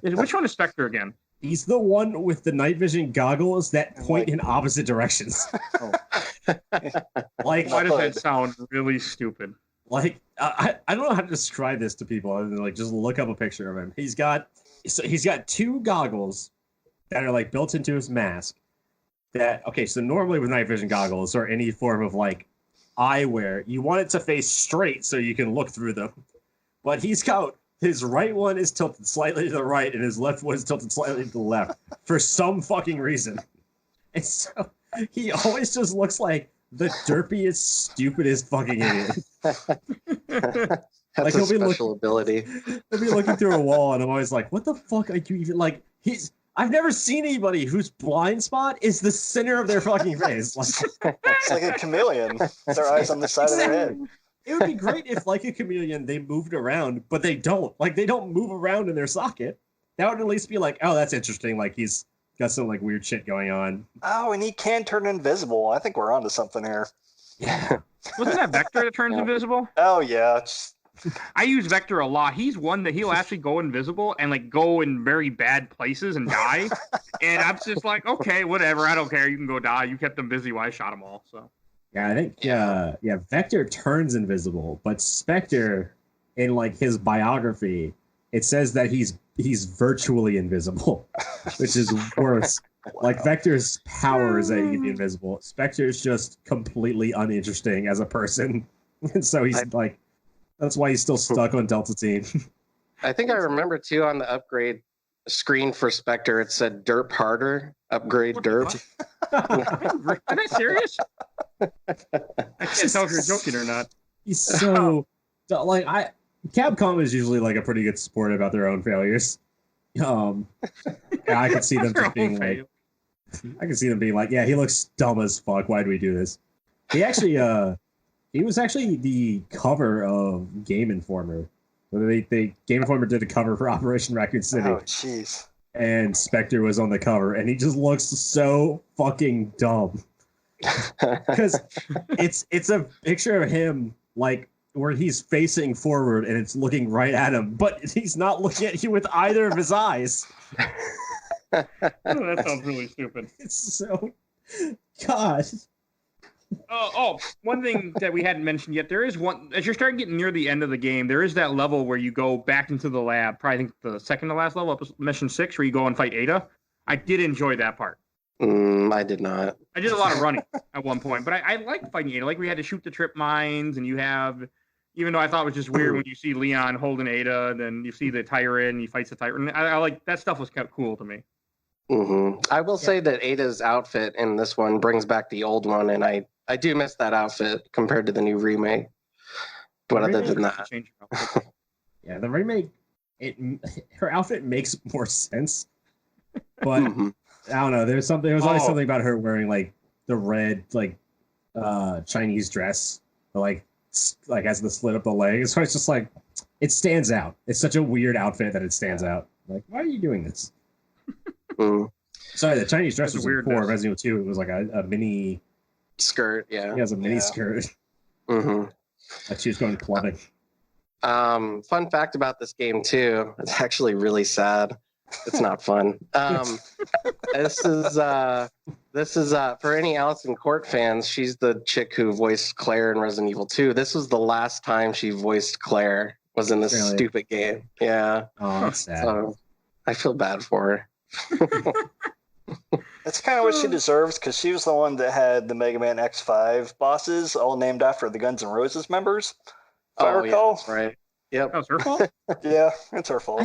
Which one is Spectre again? He's the one with the night vision goggles that point in opposite directions. Like, why does that sound really stupid? Like, I don't know how to describe this to people other than like just look up a picture of him. He's got 2 goggles that are like built into his mask. So normally with night vision goggles or any form of like eyewear, you want it to face straight so you can look through them. But he's got his right one is tilted slightly to the right and his left one is tilted slightly to the left for some fucking reason. And so he always just looks like the derpiest, stupidest fucking idiot. That's a special ability. He'll be looking through a wall and I'm always like, what the fuck are you even like? I've never seen anybody whose blind spot is the center of their fucking face. It's like a chameleon. Their eyes on the side of their head. It would be great if, like a chameleon, they moved around, but they don't. Like, they don't move around in their socket. That would at least be like, oh, that's interesting. Like, he's got some, like, weird shit going on. Oh, and he can turn invisible. I think we're onto something here. Yeah. Wasn't that Vector that turns invisible? Oh, yeah. I use Vector a lot. He's one that he'll actually go invisible and like go in very bad places and die. And I'm just like, okay, whatever. I don't care. You can go die. You kept them busy while I shot them all. So yeah, I think Vector turns invisible, but Spectre, in like his biography, it says that he's virtually invisible, which is worse. Wow. Like Vector's power is that he can be invisible. Spectre's just completely uninteresting as a person, and so he's like. That's why he's still stuck on Delta Team. I think I remember too on the upgrade screen for Spectre, it said derp harder, upgrade derp. Are they serious? I can't tell if you're joking or not. He's so like Capcom is usually like a pretty good sport about their own failures. I could see them just being like, I can see them being like, yeah, he looks dumb as fuck. Why do we do this? He actually, he was actually the cover of Game Informer. Game Informer did a cover for Operation Raccoon City. Oh, jeez. And Spectre was on the cover, and he just looks so fucking dumb. Because it's a picture of him like where he's facing forward and it's looking right at him, but he's not looking at you with either of his eyes. That sounds really stupid. It's so God. One thing that we hadn't mentioned yet, there is one, as you're starting getting near the end of the game, there is that level where you go back into the lab, probably I think the second to last level, up mission 6, where you go and fight Ada. I did enjoy that part. I did not. I did a lot of running at one point, but I liked fighting Ada. Like, we had to shoot the trip mines, and you have, even though I thought it was just weird when you see Leon holding Ada, and then you see the tyrant, and he fights the tyrant. I like, that stuff was kept cool to me. I will say that Ada's outfit in this one brings back the old one, and I do miss that outfit compared to the new remake. But other than that, yeah, the remake, her outfit makes more sense. But I don't know. There was always something about her wearing like the red like Chinese dress, like has the slit up the leg. So it's just like it stands out. It's such a weird outfit that it stands out. Like, why are you doing this? Sorry, the Chinese dress was weird. For Resident Evil 2, it was like a mini skirt. Yeah, it has a mini skirt. Like she was going clubbing. Fun fact about this game too. It's actually really sad. It's not fun. This is for any Allison Court fans. She's the chick who voiced Claire in Resident Evil 2. This was the last time she voiced Claire. Was in this stupid game. Yeah. Oh, that's sad. So I feel bad for her. That's kind of what she deserves, because she was the one that had the Mega Man X5 bosses all named after the Guns N' Roses members. If I recall. Yeah, that's right. Yep. That was her fault? Yeah, it's her fault.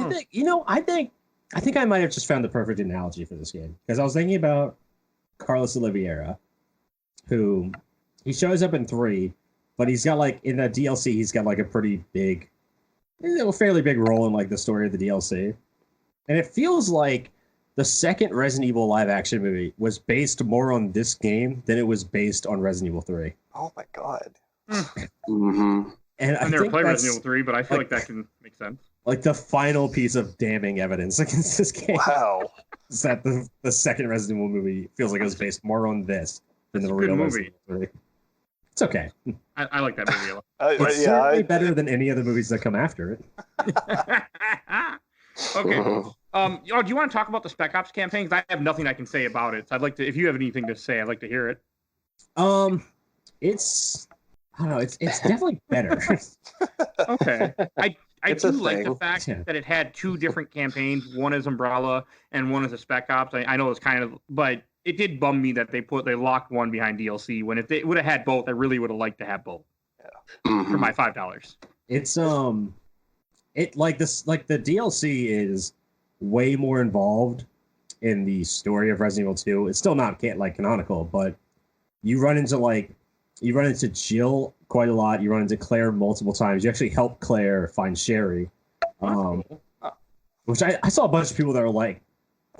I think I might have just found the perfect analogy for this game, because I was thinking about Carlos Oliveira, who he shows up in 3, but he's got like in the DLC, he's got like a pretty big, fairly big role in like the story of the DLC, and it feels like the second Resident Evil live-action movie was based more on this game than it was based on Resident Evil 3. Oh my god. And I never played Resident Evil 3, but I feel like that can make sense. Like the final piece of damning evidence against this game. Wow. Is that the second Resident Evil movie feels like it was based more on this than the real movie. It's okay. I like that movie a lot. It's certainly better than any of the movies that come after it. Okay. Do you want to talk about the Spec Ops campaign? Because I have nothing I can say about it. So I'd like to, if you have anything to say, I'd like to hear it. It's, I don't know, it's definitely better. Okay. I do like the fact that it had 2 different campaigns. One is Umbrella and one is a Spec Ops. I know it's kind of, but it did bum me that they locked one behind DLC. When if they would have had both, I really would have liked to have both. Yeah. For my $5. It's it like this, like the DLC is way more involved in the story of Resident Evil 2. It's still not canonical, but you run into Jill quite a lot. You run into Claire multiple times. You actually help Claire find Sherry, which I saw a bunch of people that were like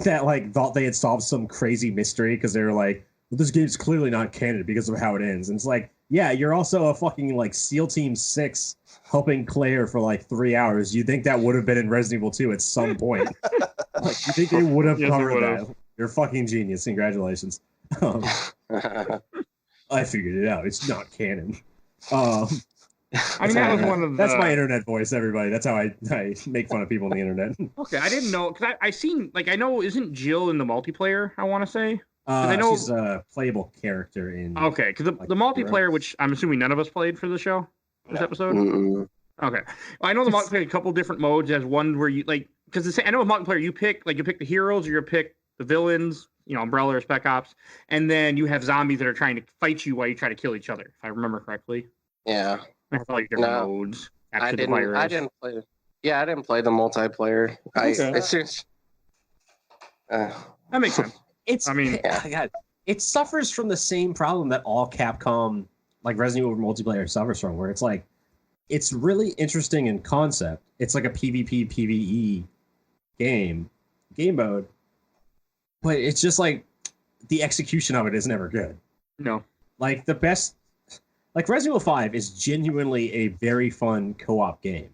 thought they had solved some crazy mystery because they were like, well, this game's clearly not canon because of how it ends. And it's like, yeah, you're also a fucking like SEAL Team 6 helping Claire for like 3 hours. You think that would have been in Resident Evil 2 at some point? Like, you think they would have covered that? You're a fucking genius. Congratulations. I figured it out. It's not canon. I mean, that was one of the... That's my internet voice, everybody. That's how I make fun of people on the internet. Okay, I didn't know, because I seen, like, I know, isn't Jill in the multiplayer, I want to say? I know she's a playable character in... Okay, because the multiplayer, which I'm assuming none of us played for the show, this episode? Okay. Well, I know the multiplayer, a couple different modes. As one where you, like, because I know with multiplayer, you pick the heroes, or you pick the villains, you know, Umbrella or Spec Ops, and then you have zombies that are trying to fight you while you try to kill each other, if I remember correctly. Yeah. I have like different modes. I didn't play. Yeah, I didn't play the multiplayer. Okay. That makes sense. God, it suffers from the same problem that all Capcom, like Resident Evil multiplayer, suffers from, where it's like, it's really interesting in concept. It's like a PvP, PvE game mode, but it's just like the execution of it is never good. No. Like the best, like Resident Evil 5 is genuinely a very fun co-op game,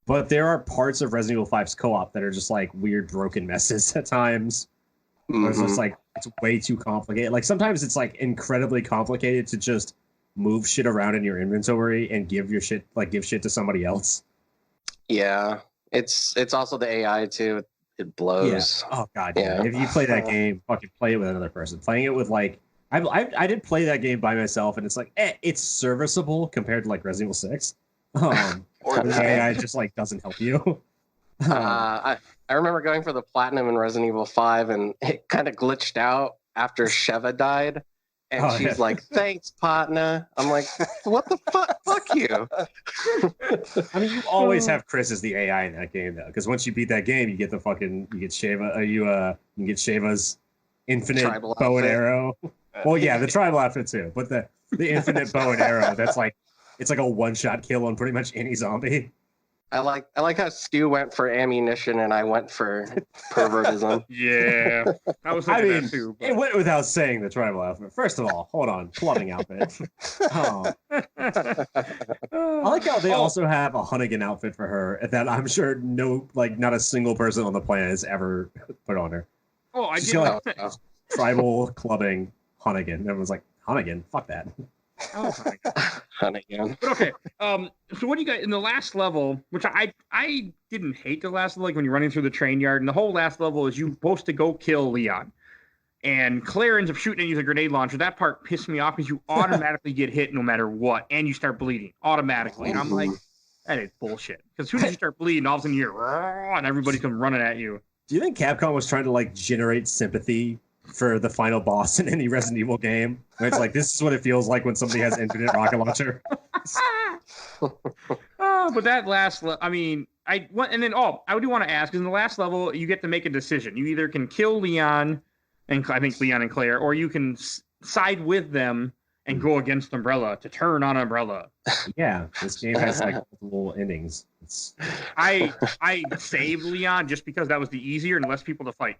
but there are parts of Resident Evil 5's co-op that are just like weird broken messes at times. Where it's just like, it's way too complicated. Like sometimes it's like incredibly complicated to just move shit around in your inventory and give shit to somebody else. Yeah, it's also the AI too. It blows. Yeah. Oh god. Yeah. If you play that game, fucking play it with another person. Playing it with like, I did play that game by myself, and it's like, it's serviceable compared to like Resident Evil 6. Or the AI just like doesn't help you. I remember going for the platinum in Resident Evil 5, and it kind of glitched out after Sheva died. And she's like, thanks, partner. I'm like, what the fuck? Fuck you. I mean, you always have Chris as the AI in that game, though, because once you beat that game, you get Sheva. You can get Sheva's infinite tribal bow and outfit. arrow. Well, yeah, the tribal outfit too, but the infinite bow and arrow. That's like, it's like a one-shot kill on pretty much any zombie. I like how Stu went for ammunition and I went for pervertism. Yeah, I was thinking that too. But... It went without saying the tribal outfit. First of all, hold on, plumbing outfit. I like how they also have a Hunnigan outfit for her that I'm sure not a single person on the planet has ever put on her. Oh, I did. like tribal clubbing Hunnigan. Everyone's like, Hunnigan, fuck that. Oh my God. Hunnigan. But okay. So what do you got in the last level, which I didn't hate the last level, like when you're running through the train yard, and the whole last level is you supposed to go kill Leon. And Claire ends up shooting at you with a grenade launcher. That part pissed me off because you automatically get hit no matter what, and you start bleeding automatically. And I'm like, that is bullshit. Because as soon as you start bleeding, all of a sudden you're and everybody comes running at you. Do you think Capcom was trying to like generate sympathy for the final boss in any Resident Evil game? Where it's like, this is what it feels like when somebody has infinite rocket launcher. But that last, I do want to ask, because in the last level, you get to make a decision. You either can kill Leon, and I think Leon and Claire, or you can side with them and go against Umbrella to turn on Umbrella. Yeah, this game has like multiple endings. I saved Leon just because that was the easier and less people to fight.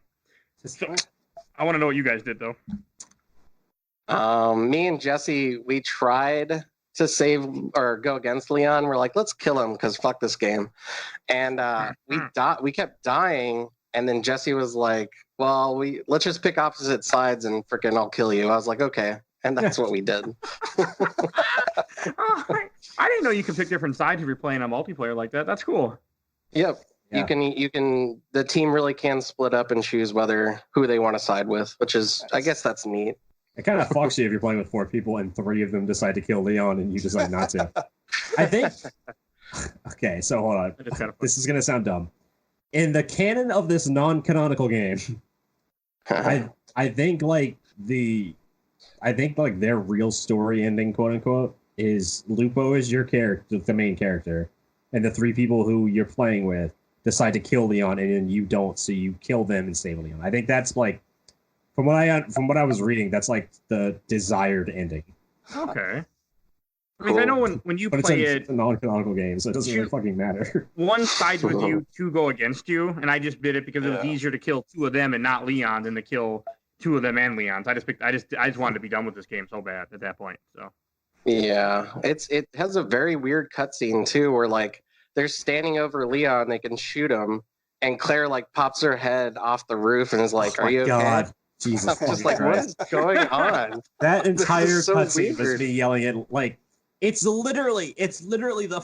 So, I want to know what you guys did, though. Me and Jesse, we tried to save or go against Leon. We're like, let's kill him because fuck this game. And we kept dying. And then Jesse was like, well, let's just pick opposite sides and freaking I'll kill you. I was like, okay. And that's what we did. I didn't know you could pick different sides if you're playing a multiplayer like that. That's cool. Yep. Yeah. You can. The team really can split up and choose who they want to side with, which is, I guess, that's neat. It kind of fucks you if you're playing with 4 people and 3 of them decide to kill Leon and you decide not to. I think. Okay, so hold on. This is gonna sound dumb. In the canon of this non-canonical game, I think their real story ending, quote unquote, is Lupo is your character, the main character, and the 3 people who you're playing with decide to kill Leon, and then you don't, so you kill them and save Leon. I think that's like, from what I was reading, that's like the desired ending. Okay. I mean, I know when you play it's a non-canonical game, so it doesn't really fucking matter. One sides with you, 2 go against you, and I just did it because it was easier to kill 2 of them and not Leon than to kill 2 of them and Leon. So I just wanted to be done with this game so bad at that point. So. Yeah, it has a very weird cutscene too, where like they're standing over Leon, they can shoot him, and Claire like pops her head off the roof and is like, "Are you okay?" Jesus, I'm just like, what is going on? That entire cutscene was me yelling at like, it's literally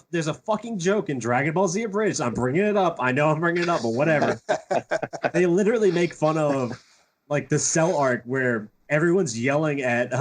there's a fucking joke in Dragon Ball Z Abridged. I'm bringing it up. I know I'm bringing it up, but whatever. They literally make fun of like the cell art where everyone's yelling at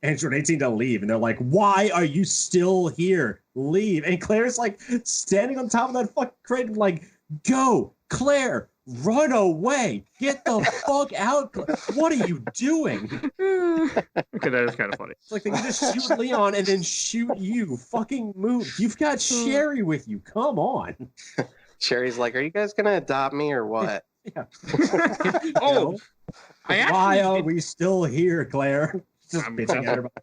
Android 18 to leave, and they're like, "Why are you still here? Leave!" And Claire's like standing on top of that fucking crate, like, "Go, Claire! Run away! Get the fuck out! What are you doing?" Okay, that is kind of funny. It's like they can just shoot Leon and then shoot you. Fucking move! You've got Sherry with you. Come on. Sherry's like, "Are you guys gonna adopt me or what?" Yeah. Why are we still here, Claire? Just bitching at everybody.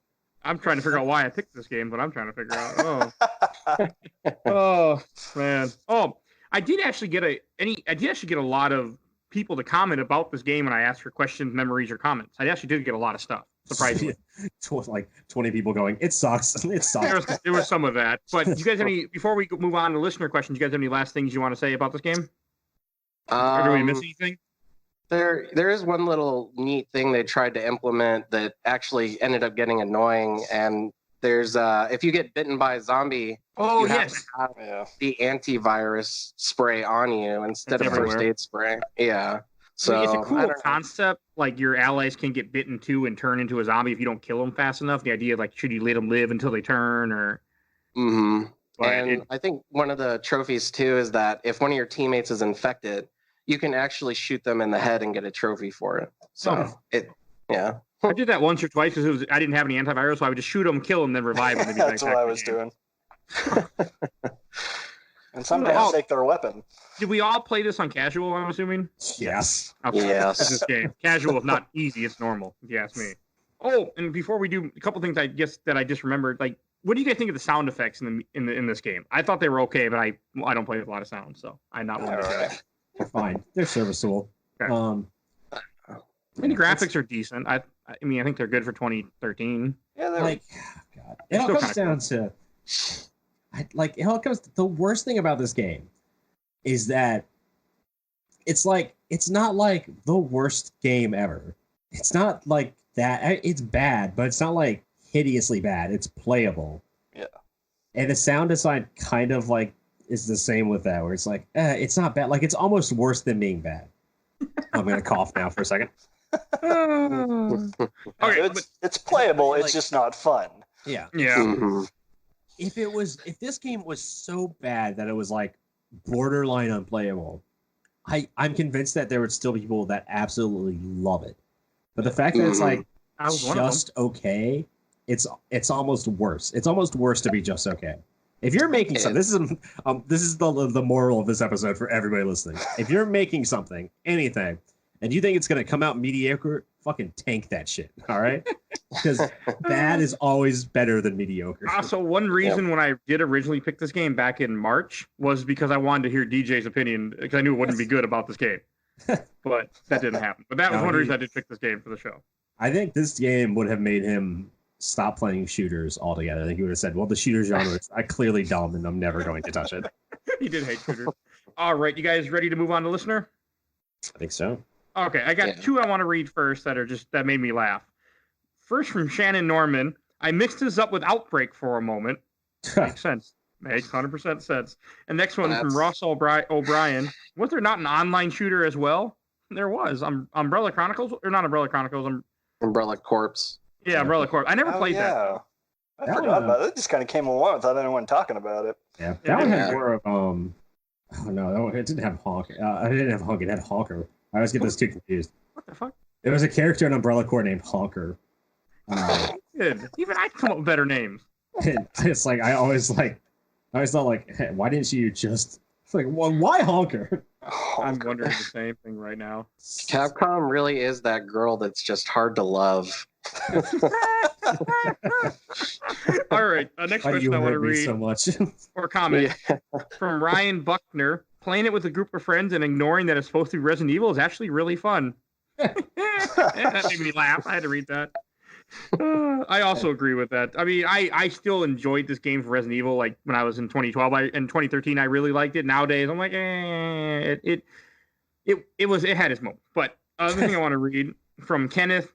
I'm trying to figure out why I picked this game, but I'm trying to figure out. Oh man. Oh, I did actually get a lot of people to comment about this game when I asked for questions, memories, or comments. I actually did get a lot of stuff, surprisingly. Like 20 people going, it sucks. It sucks. There was some of that. But you guys have any, before we move on to listener questions, you guys have any last things you want to say about this game? Or do we miss anything? There is one little neat thing they tried to implement that actually ended up getting annoying, and there's if you get bitten by a zombie, you have to have the antivirus spray on you instead of first aid spray. Yeah. So I mean, it's a cool concept. Like your allies can get bitten too and turn into a zombie if you don't kill them fast enough. The idea, like, should you let them live until they turn, or? Mm-hmm. And I think one of the trophies too is that if one of your teammates is infected, you can actually shoot them in the head and get a trophy for it. So yeah. I did that once or twice because I didn't have any antivirus, so I would just shoot them, kill them, then revive them. That's what I was doing. And sometimes take their weapon. Did we all play this on casual, I'm assuming? Yes. Okay. Yes. This game. Casual is not easy, it's normal, if you ask me. Oh, and before we do, a couple things I just remembered. Like, what do you guys think of the sound effects in this game? I thought they were okay, but I don't play with a lot of sound, so I'm not one to say that. They're fine. They're serviceable. Okay. And the graphics are decent. I mean, I think they're good for 2013. Yeah, they're God. It all comes down to the worst thing about this game is that it's not like the worst game ever. It's not like that. It's bad, but it's not like hideously bad. It's playable. Yeah. And the sound design kind of like is the same with that, where it's like, it's not bad. Like, it's almost worse than being bad. I'm going to cough now for a second. Okay, it's playable. It's just not fun. Yeah. Yeah. Mm-hmm. If this game was so bad that it was like borderline unplayable, I'm convinced that there would still be people that absolutely love it. But the fact that it's like just okay, it's almost worse. It's almost worse to be just okay. If you're making something, this is the moral of this episode for everybody listening. If you're making something, anything, and you think it's going to come out mediocre, fucking tank that shit, all right? Because bad is always better than mediocre. Also, one reason when I did originally pick this game back in March was because I wanted to hear DJ's opinion, because I knew it wouldn't be good about this game. But that didn't happen. But that was one reason I did pick this game for the show. I think this game would have made him stop playing shooters altogether. I think he would have said, well, the shooter genre is clearly dumb and I'm never going to touch it. He did hate shooters. All right, you guys ready to move on to listener? I think so. Okay, I got two I want to read first that made me laugh. First, from Shannon Norman. I mixed this up with Outbreak for a moment. Makes sense. Makes 100% sense. And next one from Ross O'Brien. Was there not an online shooter as well? There was. Umbrella Chronicles, or not Umbrella Chronicles? Umbrella Corpse. Yeah, Umbrella Corp. I never played that. I forgot about it. It just kind of came along without anyone talking about it. Yeah, that one had more of oh no, it didn't have Honk. I didn't have Honk. It had Honker. I always get those two confused. What the fuck? There was a character in Umbrella Corp named Honker. Even I'd come up with better names. It's like I always thought like, hey, why didn't you just? It's like, well, why Honker? I'm wondering the same thing right now. Capcom really is that girl that's just hard to love. All right, next question I want to read so much. or comment from Ryan Buckner. Playing it with a group of friends and ignoring that it's supposed to be Resident Evil is actually really fun. That made me laugh. I had to read that. I also agree with that. I mean, I still enjoyed this game for Resident Evil. Like when I was in 2012, in 2013, I really liked it. Nowadays, I'm like, it had its moment. But other thing I want to read from Kenneth.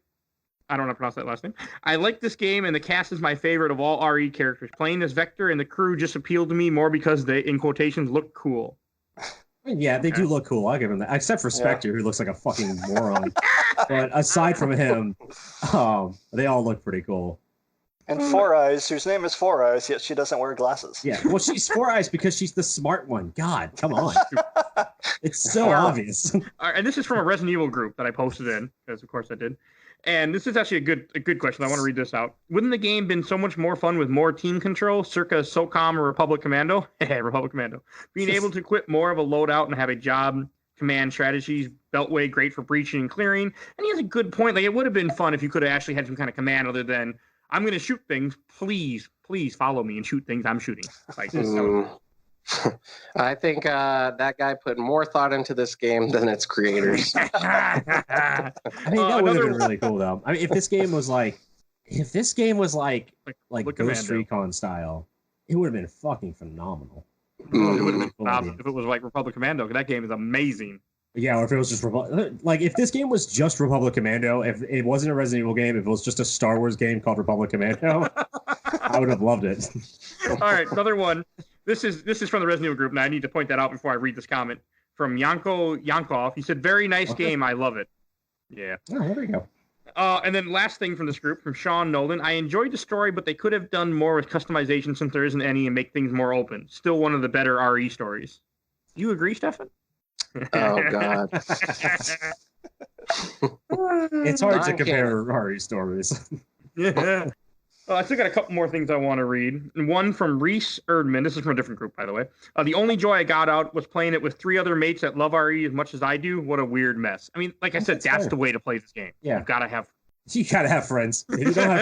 I don't know how to pronounce that last name. I like this game, and the cast is my favorite of all RE characters. Playing as Vector and the crew just appealed to me more because they, in quotations, look cool. Yeah, they do look cool. I'll give him that. Except for Spectre, who looks like a fucking moron. But aside from him, they all look pretty cool. And Four Eyes, whose name is Four Eyes, yet she doesn't wear glasses. Yeah, well, she's Four Eyes because she's the smart one. God, come on. It's so obvious. And this is from a Resident Evil group that I posted in, because of course I did. And this is actually a good question. I want to read this out. Wouldn't the game been so much more fun with more team control, circa SOCOM or Republic Commando? Republic Commando. Being able to equip more of a loadout and have a job command strategies. Beltway, great for breaching and clearing. And he has a good point. Like, it would have been fun if you could have actually had some kind of command other than, I'm going to shoot things. Please follow me and shoot things I'm shooting. Like, I think that guy put more thought into this game than its creators. I mean, that would have been really cool, though. I mean, if this game was like Ghost Recon style, it would have been fucking phenomenal. It would have been phenomenal if it was like Republic Commando, because that game is amazing. Yeah, or if it was just like if this game was just Republic Commando, if it wasn't a Resident Evil game, if it was just a Star Wars game called Republic Commando, I would have loved it. All right, another one. This is from the Resident Evil group, and I need to point that out before I read this comment from Yankov. He said, "Very nice game. I love it." Yeah. Oh, there we go. And then last thing from this group, from Sean Nolan. I enjoyed the story, but they could have done more with customization since there isn't any and make things more open. Still one of the better RE stories. Do you agree, Stefan? Oh, God. It's hard to compare RE stories. Yeah. I still got a couple more things I want to read. One from Reese Erdman. This is from a different group, by the way. The only joy I got out was playing it with 3 other mates that love RE as much as I do. What a weird mess. I mean, like I said, that's the way to play this game. Yeah. You've got to have... You gotta have friends. If you don't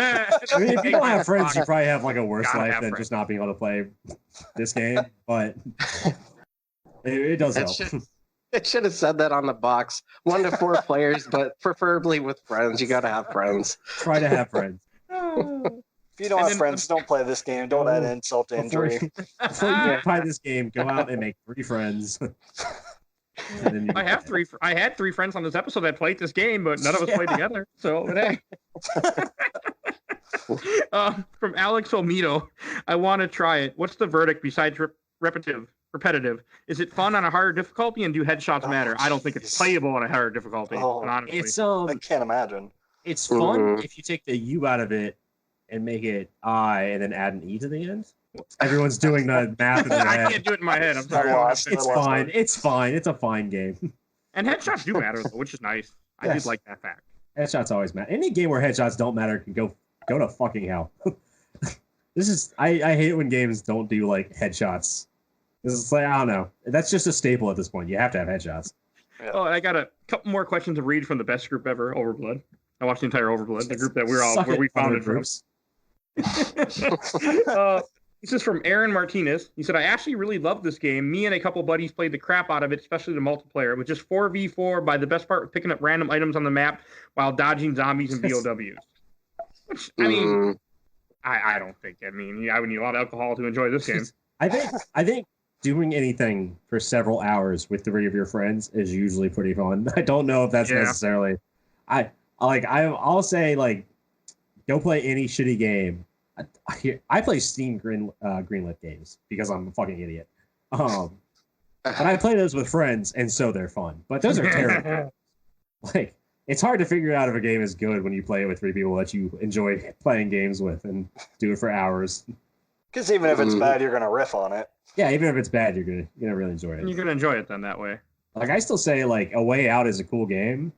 have friends, you probably have like a worse life than just not being able to play this game. But it does help. It should have said that on the box. 1 to 4 players, but preferably with friends. You gotta have friends. Try to have friends. If you don't have friends, don't play this game. Don't add insult to injury. Before you play this game, go out and make 3 friends. I had 3 friends on this episode that played this game, but none of us played together. So, from Alex Olmedo, I want to try it. What's the verdict besides repetitive? Is it fun on a harder difficulty, and do headshots matter? I don't think it's playable on a harder difficulty. Honestly, it's I can't imagine. It's fun if you take the U out of it and make it I, and then add an E to the end. Everyone's doing the math in their head. I can't do it in my head. I'm sorry. It's fine. It's fine. It's a fine game. And headshots do matter, though, which is nice. I did like that fact. Headshots always matter. Any game where headshots don't matter can go to fucking hell. I hate it when games don't do like headshots. This is like, I don't know. That's just a staple at this point. You have to have headshots. Yeah. Oh, and I got a couple more questions to read from the best group ever, Overblood. I watched the entire Overblood, the group that where we founded groups. This is from Aaron Martinez. He said, I actually really loved this game. Me and a couple buddies played the crap out of it, especially the multiplayer. It was just 4v4. By the best part was picking up random items on the map while dodging zombies and VOWs. Which, I mean, I don't think. I mean, I would need a lot of alcohol to enjoy this game. I think doing anything for several hours with 3 of your friends is usually pretty fun. I don't know if that's necessarily. I'll say, like, go play any shitty game. I play Steam greenlit games because I'm a fucking idiot. But I play those with friends, and so they're fun. But those are terrible. Like, it's hard to figure out if a game is good when you play it with 3 people that you enjoy playing games with and do it for hours. Because even if it's bad, you're gonna riff on it. Yeah, even if it's bad, you're gonna really enjoy it. And you're gonna enjoy it then that way. Like, I still say, like, A Way Out is a cool game.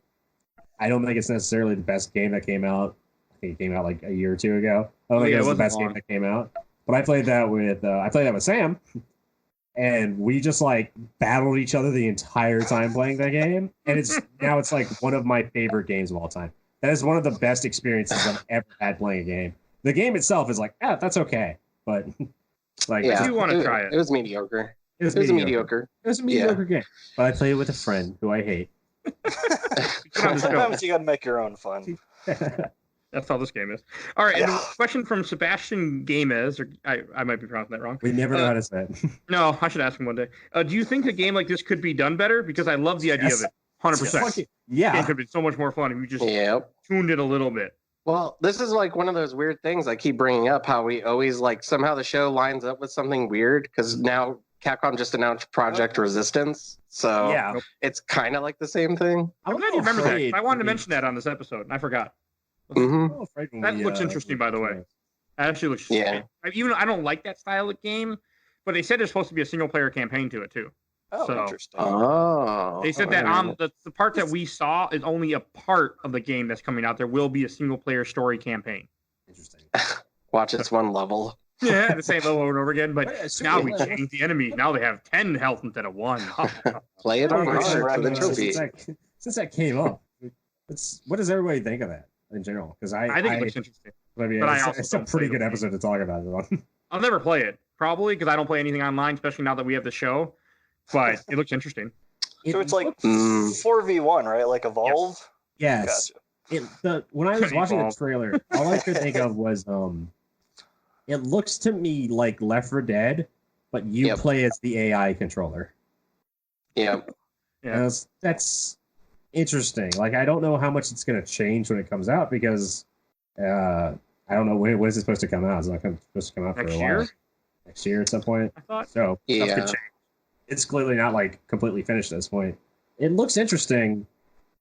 I don't think it's necessarily the best game that came out. I think it came out like a year or 2 ago. I don't think it was the best game that came out. But I played that with Sam, and we just like battled each other the entire time playing that game. And it's like one of my favorite games of all time. That is one of the best experiences I've ever had playing a game. The game itself is like, that's okay, but like, I do want to try it. It was mediocre. It was mediocre. It was a mediocre game. But I played it with a friend who I hate. Sometimes you gotta make your own fun. That's how this game is. All right, and a question from Sebastian Gamez, or I might be pronouncing that wrong. We never know how to say it. No, I should ask him one day. Do you think a game like this could be done better? Because I love the idea of it. 100%. Yeah. It could have been so much more fun if you just tuned it a little bit. Well, this is like one of those weird things I keep bringing up, how we always like somehow the show lines up with something weird because now Capcom just announced Project Resistance. So it's kind of like the same thing. I'm glad you remember that. I wanted to mention that on this episode, and I forgot. That looks interesting, by the way. That actually looks interesting. Even though I don't like that style of game, but they said there's supposed to be a single-player campaign to it, too. Oh, interesting. They said that on the part that we saw is only a part of the game that's coming out. There will be a single-player story campaign. Interesting. Watch, it's one level. Yeah, the same level over and over again. But now we change the enemy. Now they have 10 health instead of 1. Play it on hard for the trophy. Since that came up, what does everybody think of that in general? Because I think it looks interesting. I mean, it's a pretty good episode to talk about it on. I'll never play it, probably, because I don't play anything online, especially now that we have the show. But it looks interesting. So it's like 4v1, right? Like Evolve? Yes. Gotcha. When I was watching the trailer, all I could think of was it looks to me like Left 4 Dead, but you play as the AI controller. Yep. Yeah. That's interesting. Like, I don't know how much it's going to change when it comes out because I don't know when is it supposed to come out. It's not supposed to come out for a while. Next year at some point. I thought so. Stuff could change. It's clearly not like completely finished at this point. It looks interesting.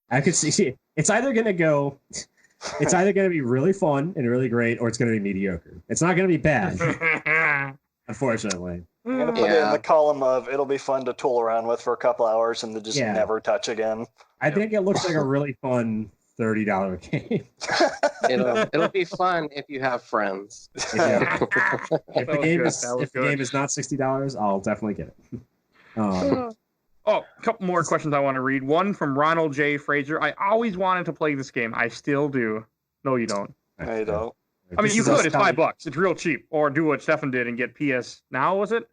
I could see it's either going to be really fun and really great, or it's going to be mediocre. It's not going to be bad, unfortunately. I'm going to put it in the column of it'll be fun to tool around with for a couple hours and then just never touch again. I think it looks like a really fun $30 game. It'll be fun if you have friends. If the game is not $60, I'll definitely get it. A couple more questions I want to read. One from Ronald J. Fraser. I always wanted to play this game. I still do. No, you don't. I don't. I mean, you could. It's $5. It's real cheap. Or do what Stefan did and get PS Now, was it?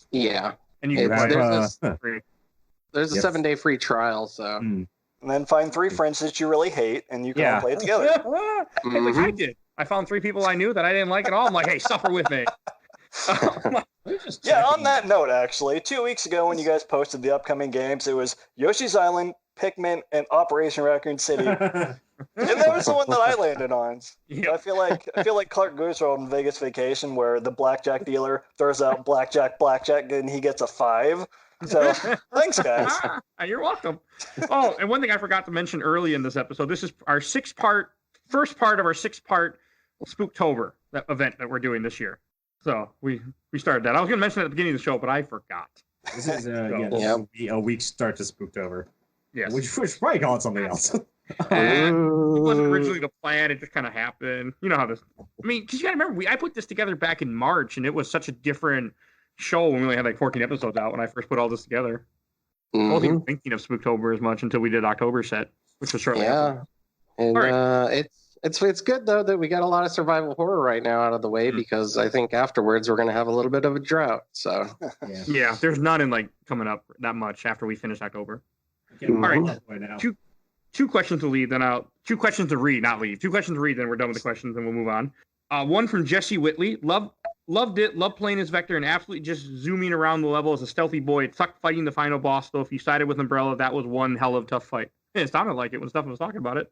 Yeah. And you can there's a 7-day free trial, so. And then find 3 friends that you really hate, and you can all play it together. Like I did. I found 3 people I knew that I didn't like at all. I'm like, hey, suffer with me. On that note, actually, 2 weeks ago when you guys posted the upcoming games, it was Yoshi's Island, Pikmin, and Operation Raccoon City. And that was the one that I landed on. I feel like Clark Griswold in Vegas Vacation, where the blackjack dealer throws out blackjack, and he gets a 5. So thanks, guys. You're welcome. Oh, and one thing I forgot to mention early in this episode: this is our first part of our 6-part Spooktober event that we're doing this year. So we started that. I was going to mention it at the beginning of the show, but I forgot. This is a week start to Spooktober. Yes, we should probably call it something else. It wasn't originally the plan. It just kind of happened. You know how this. I mean, because you got to remember, I put this together back in March, and it was such a different show when we only had like 14 episodes out when I first put all this together. I wasn't even thinking of Spooktober as much until we did October set, which was shortly after. And it's good though that we got a lot of survival horror right now out of the way, because I think afterwards we're going to have a little bit of a drought. So there's none in like coming up that much after we finish October. All right, two questions to lead, then 2 questions to read, not leave. 2 questions to read, then we're done with the questions, and we'll move on. One from Jesse Whitley. Loved it. Loved playing as Vector and absolutely just zooming around the level as a stealthy boy. It sucked fighting the final boss, though. If you sided with Umbrella, that was one hell of a tough fight. It sounded like it when Stefan was talking about it.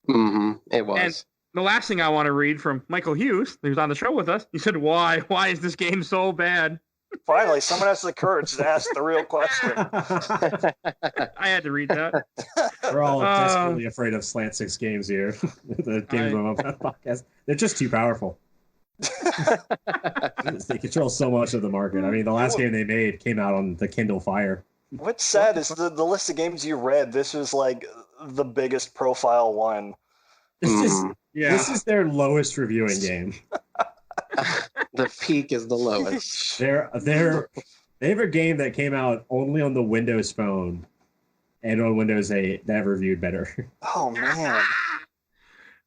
It was. And the last thing I want to read from Michael Hughes, who's on the show with us, he said, Why is this game so bad? Finally, someone has the courage to ask the real question. I had to read that. We're all desperately afraid of Slant 6 games here. The Game of podcast. They're just too powerful. They control so much of the market. I mean, the last game they made came out on the Kindle Fire. What's sad is the list of games you read, this was like the biggest profile one. This is their lowest reviewing game. The peak is the lowest. They have a game that came out only on the Windows Phone and on Windows 8 that reviewed better. Oh man.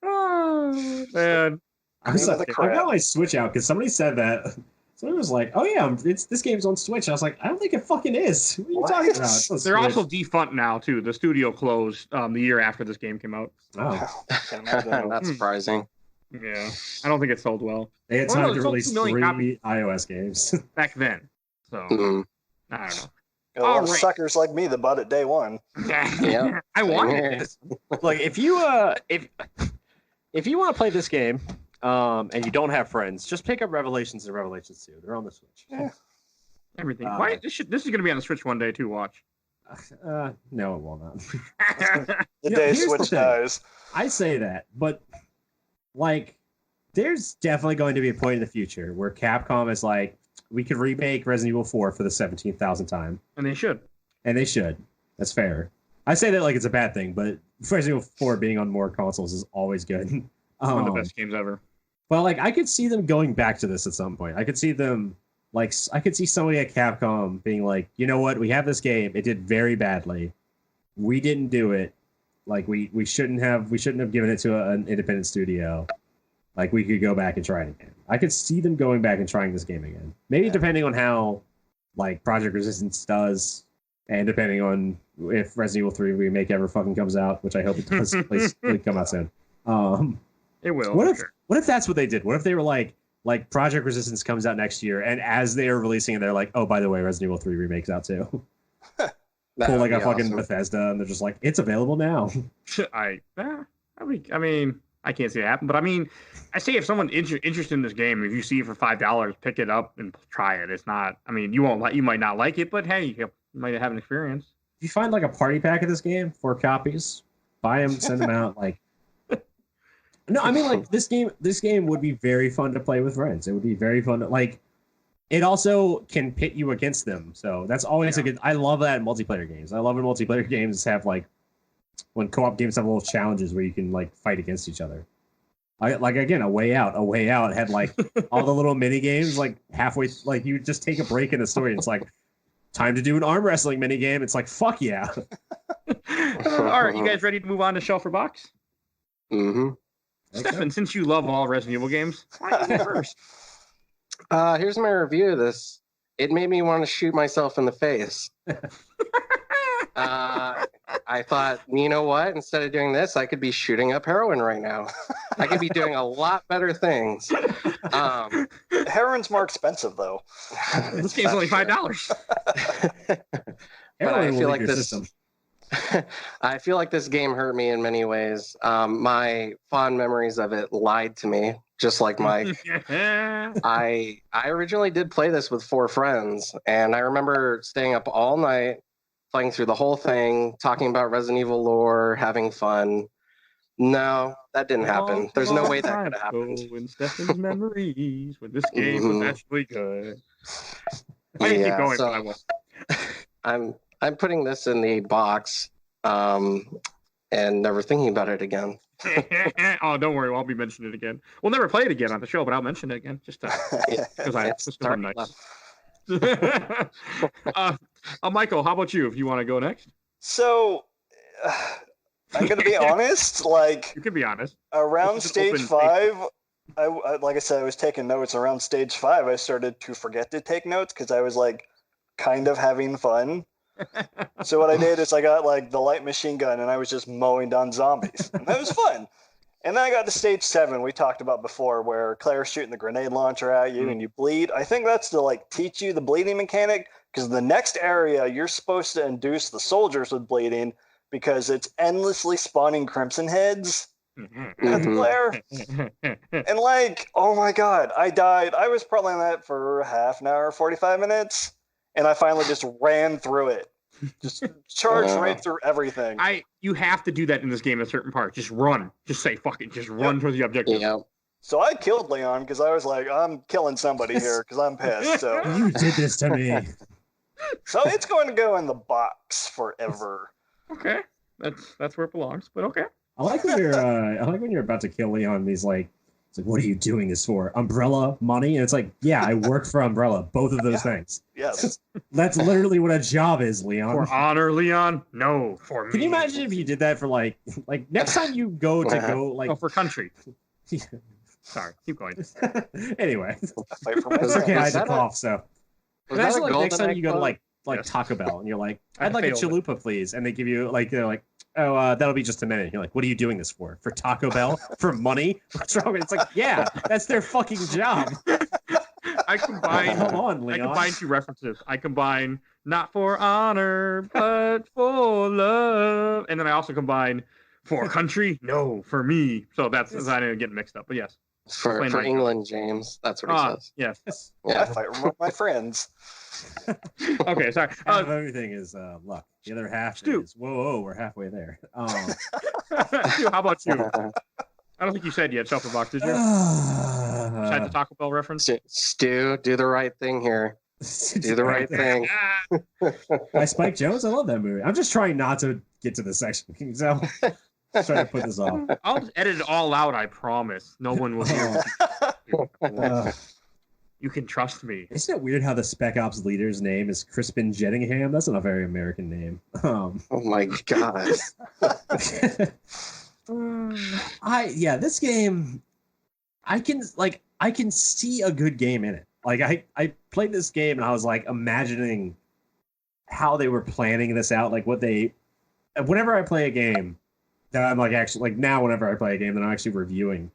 Oh man. I got my Switch out because somebody said that. Somebody was like, "Oh yeah, this game's on Switch." I was like, "I don't think it fucking is." What are you talking about? They're also defunct now too. The studio closed the year after this game came out. Oh, that's surprising. Yeah, I don't think it sold well. They had time to release 3 iOS games back then. So I don't know. A lot of suckers like me that bought it day one. Yeah, I wanted this. Like if you want to play this game. And you don't have friends, just pick up Revelations and Revelations 2. They're on the Switch. Yeah. Everything. Why this is going to be on the Switch one day too. Watch. No, it will not. The day Switch dies. I say that, but like, there's definitely going to be a point in the future where Capcom is like, we could remake Resident Evil 4 for the 17,000th time, and they should. That's fair. I say that like it's a bad thing, but Resident Evil 4 being on more consoles is always good. One of the best games ever. But like, I could see them going back to this at some point. I could see them I could see somebody at Capcom being like, you know what, we have this game. It did very badly. We didn't do it. Like we shouldn't have given it to an independent studio. Like we could go back and try it again. I could see them going back and trying this game again. Maybe depending on how like Project Resistance does, and depending on if Resident Evil 3 Remake ever fucking comes out, which I hope it does please come out soon. It will. What if that's what they did? What if they were like Project Resistance comes out next year, and as they are releasing it, they're like, oh, by the way, Resident Evil 3 Remake's out too. Pull like a fucking awesome. Bethesda, and they're just like, it's available now. I mean, I can't see it happen, but I mean, I say if someone's interested in this game, if you see it for $5, pick it up and try it. It's not. I mean, you might not like it, but hey, you might have an experience. If you find like a party pack of this game, 4 copies, buy them, send them out. Like, no, I mean, like this game would be very fun to play with friends. It would be very fun to like. It also can pit you against them, so that's always a good. I love that in multiplayer games. I love when multiplayer games have like when co-op games have little challenges where you can like fight against each other. Like again, A Way Out had like all the little mini games like halfway. Like you just take a break in the story, and it's like time to do an arm wrestling mini game. It's like fuck yeah. All right, you guys ready to move on to Shelf or Box? Mm-hmm. Stefan, since you love all Resident Evil games, why don't you go first? Here's my review of this. It made me want to shoot myself in the face. I thought, you know what? Instead of doing this, I could be shooting up heroin right now. I could be doing a lot better things. Heroin's more expensive, though. This game's only $5. But I feel like this. I feel like this game hurt me in many ways. My fond memories of it lied to me, just like Mike. I originally did play this with 4 friends, and I remember staying up all night, playing through the whole thing, talking about Resident Evil lore, having fun. No, that didn't happen. There's no way that could have happened. In Stefan's memories, when this game was actually good. I can keep going, but I won't. I'm putting this in the box, and never thinking about it again. Oh, don't worry, I'll be mentioning it again. We'll never play it again on the show, but I'll mention it again just because I'm nice. Michael, how about you? If you want to go next. So, I'm gonna be honest. Like you can be honest. Around stage 5, I like I said, I was taking notes. Around stage 5, I started to forget to take notes because I was like kind of having fun. So what I did is I got like the light machine gun and I was just mowing down zombies. And that was fun. And then I got to stage 7 we talked about before where Claire's shooting the grenade launcher at you and you bleed. I think that's to like teach you the bleeding mechanic because the next area you're supposed to induce the soldiers with bleeding because it's endlessly spawning crimson heads. That's Claire. And like, oh my God, I died. I was probably on that for half an hour, 45 minutes. And I finally just ran through it. Just charged right through everything. You have to do that in this game at a certain part. Just run. Just say fuck it. Just run towards the objective. Yep. So I killed Leon because I was like, I'm killing somebody here because I'm pissed. So you did this to me. So it's going to go in the box forever. Okay. That's where it belongs, but okay. I like when you're about to kill Leon, he's like, it's like, what are you doing this for? Umbrella, money? And it's like, yeah, I work for Umbrella. Both of those things. Yes. That's literally what a job is, Leon. For honor, Leon? No, for me. Can you imagine if you did that for like next time you go for country. Sorry, keep going. Anyway. It's okay, I had to cough, so. Imagine like next time you go to like Yes. Taco Bell and you're like, I'd like a chalupa, please. And they give you like, they're like, oh, that'll be just a minute. You're like, what are you doing this for? For Taco Bell? For money? What's wrong? It's like, yeah, that's their fucking job. I combine. Come on, Leon. I combine 2 references. I combine not for honor, but for love, and then I also combine for country. No, for me. So that's I didn't get mixed up. But yes, for England, James. That's what he says. Yes. Yeah. I fight with my friends. Okay, sorry. Half of everything is luck. The other half is whoa, we're halfway there. Stu, how about you? I don't think you said yet, Shuffle Box, did you? Tried the Taco Bell reference? Stu, do the right thing here. Do the right thing. By Spike Jones? I love that movie. I'm just trying not to get to the section. So trying to put this off. I'll just edit it all out. I promise. No one will hear. You can trust me. Isn't it weird how the Spec Ops leader's name is Crispin Jettingham? That's not a very American name. Oh my god. This game, I can see a good game in it. Like I played this game and I was like imagining how they were planning this out. Like whenever I play a game that I'm like actually like now whenever I play a game that I'm actually reviewing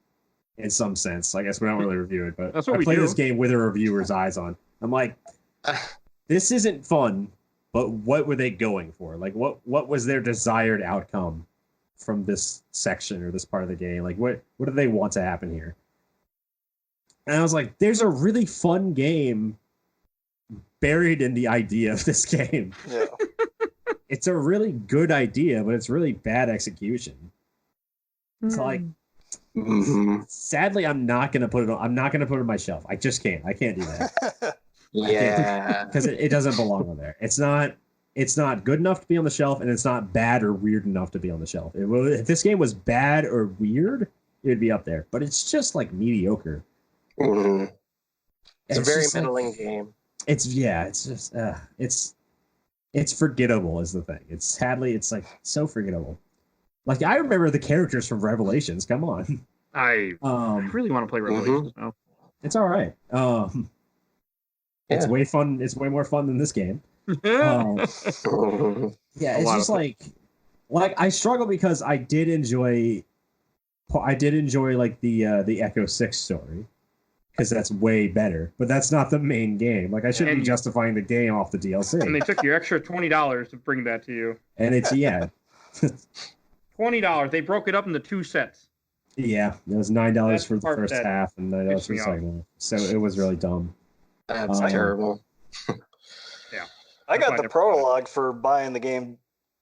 in some sense. I guess we don't really review it, but I play this game with a reviewer's eyes on. I'm like, this isn't fun, but what were they going for? Like what was their desired outcome from this section or this part of the game? Like what do they want to happen here? And I was like, there's a really fun game buried in the idea of this game. Yeah. It's a really good idea, but it's really bad execution. It's like, sadly, I'm not gonna put it on my shelf. I just can't. I can't do that. Yeah, because it doesn't belong on there. It's not good enough to be on the shelf, and it's not bad or weird enough to be on the shelf. If this game was bad or weird, it would be up there. But it's just like mediocre. Mm-hmm. It's a very middling game. It's forgettable is the thing. It's like so forgettable. Like I remember the characters from Revelations. Come on. I really want to play Revelations now. It's all right. It's way fun. It's way more fun than this game. It's just like I struggle because I did enjoy like the Echo 6 story because that's way better, but that's not the main game. Like I shouldn't be justifying the game off the DLC. And they took your extra $20 to bring that to you. And it's $20. They broke it up into 2 sets. Yeah, it was $9 for the first half and $9 for the second half. So it was really dumb. That's terrible. Yeah. I got the prologue for buying the game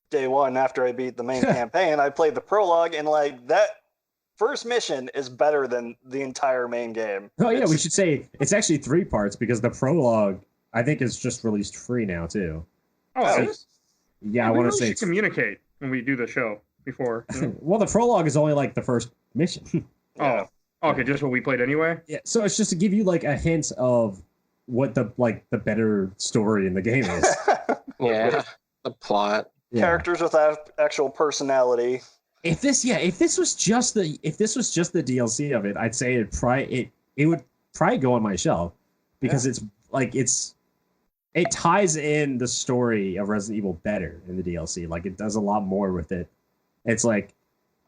day one after I beat the main campaign. I played the prologue and like that first mission is better than the entire main game. Oh yeah, we should say it's actually 3 parts because the prologue I think is just released free now too. Oh, it is? Yeah, I want to say communicate when we do the show before. Well, the prologue is only like the first mission. Oh, okay, just what we played anyway. Yeah, so it's just to give you like a hint of what the better story in the game is. Yeah, the plot, characters with actual personality. If this was just the DLC of it, I'd say it would probably go on my shelf because it ties in the story of Resident Evil better in the DLC. Like it does a lot more with it. It's like,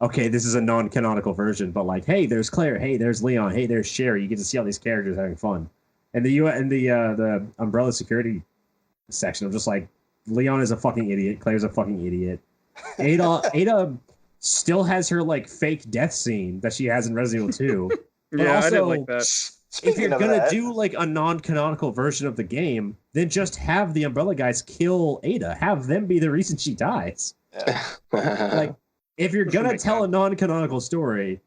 okay, this is a non-canonical version, but like, hey, there's Claire, hey, there's Leon, hey, there's Sherry. You get to see all these characters having fun. And the Umbrella security section, I'm just like, Leon is a fucking idiot. Claire's a fucking idiot. Ada still has her like fake death scene that she has in Resident Evil 2. Yeah, also, I didn't like that. If you're gonna do like a non-canonical version of the game, then just have the Umbrella guys kill Ada. Have them be the reason she dies. Yeah. Like, if you're gonna tell a non-canonical story,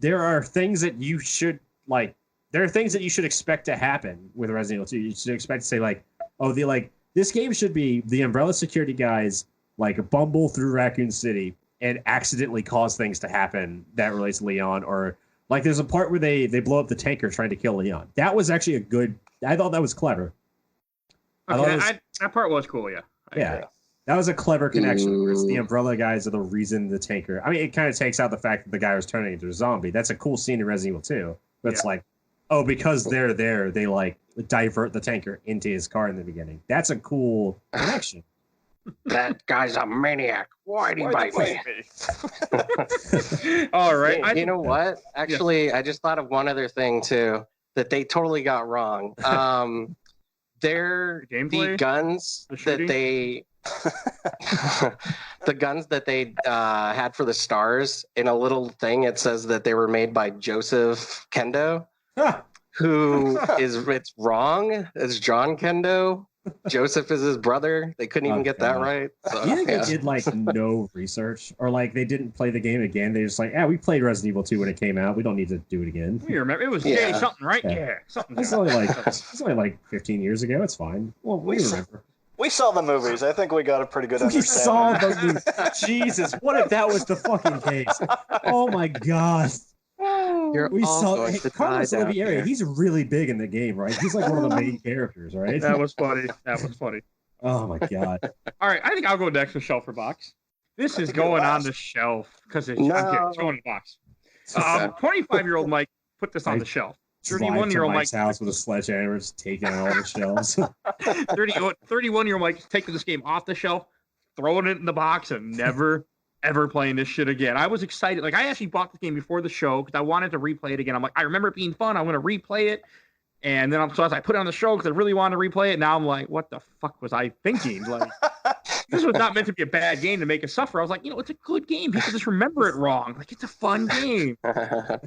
there are things that you should like. There are things that you should expect to happen with Resident Evil 2. You should expect to say like, oh, this game should be the Umbrella security guys like bumble through Raccoon City and accidentally cause things to happen that relates to Leon, or like there's a part where they blow up the tanker trying to kill Leon. That was actually I thought that was clever. Okay, that part was cool, yeah. Yeah. That was a clever connection. Whereas the Umbrella guys are the reason the tanker. I mean, it kind of takes out the fact that the guy was turning into a zombie. That's a cool scene in Resident Evil 2. But it's like, oh, because they're there, they like divert the tanker into his car in the beginning. That's a cool connection. That guy's a maniac. Why'd he bite me? All right. You know what? Actually, I just thought of one other thing too that they totally got wrong. The guns that they the guns that they had for the stars, in a little thing it says that they were made by Joseph Kendo, who it's wrong. It's John Kendo. Joseph is his brother. They couldn't even get that right. So, you think they did like no research, or like they didn't play the game again? They just like, we played Resident Evil 2 when it came out. We don't need to do it again. We remember it was J something, right? Yeah, something. It's only like 15 years ago. It's fine. Well, we remember. We saw the movies. I think we got a pretty good understanding. We saw those movies. Jesus, what if that was the fucking case? Oh my god. We saw Carlos Olivieri. He's really big in the game, right? He's like one of the main characters, right? That was funny. Oh my god. All right, I think I'll go next with Shelf or Box. This is going on the shelf because it's going in the box. 25-year-old Mike put this on the shelf. 31-year-old Mike's house with a sledgehammer, just taking out all the shelves. 31-year-old Mike's taking this game off the shelf, throwing it in the box, and never ever playing this shit again. I was excited. Like, I actually bought this game before the show because I wanted to replay it again. I'm like, I remember it being fun. I'm going to replay it. And then so as I put it on the show because I really wanted to replay it, now I'm like, what the fuck was I thinking? Like, this was not meant to be a bad game to make us suffer. I was like, it's a good game. People just remember it wrong. Like, it's a fun game. The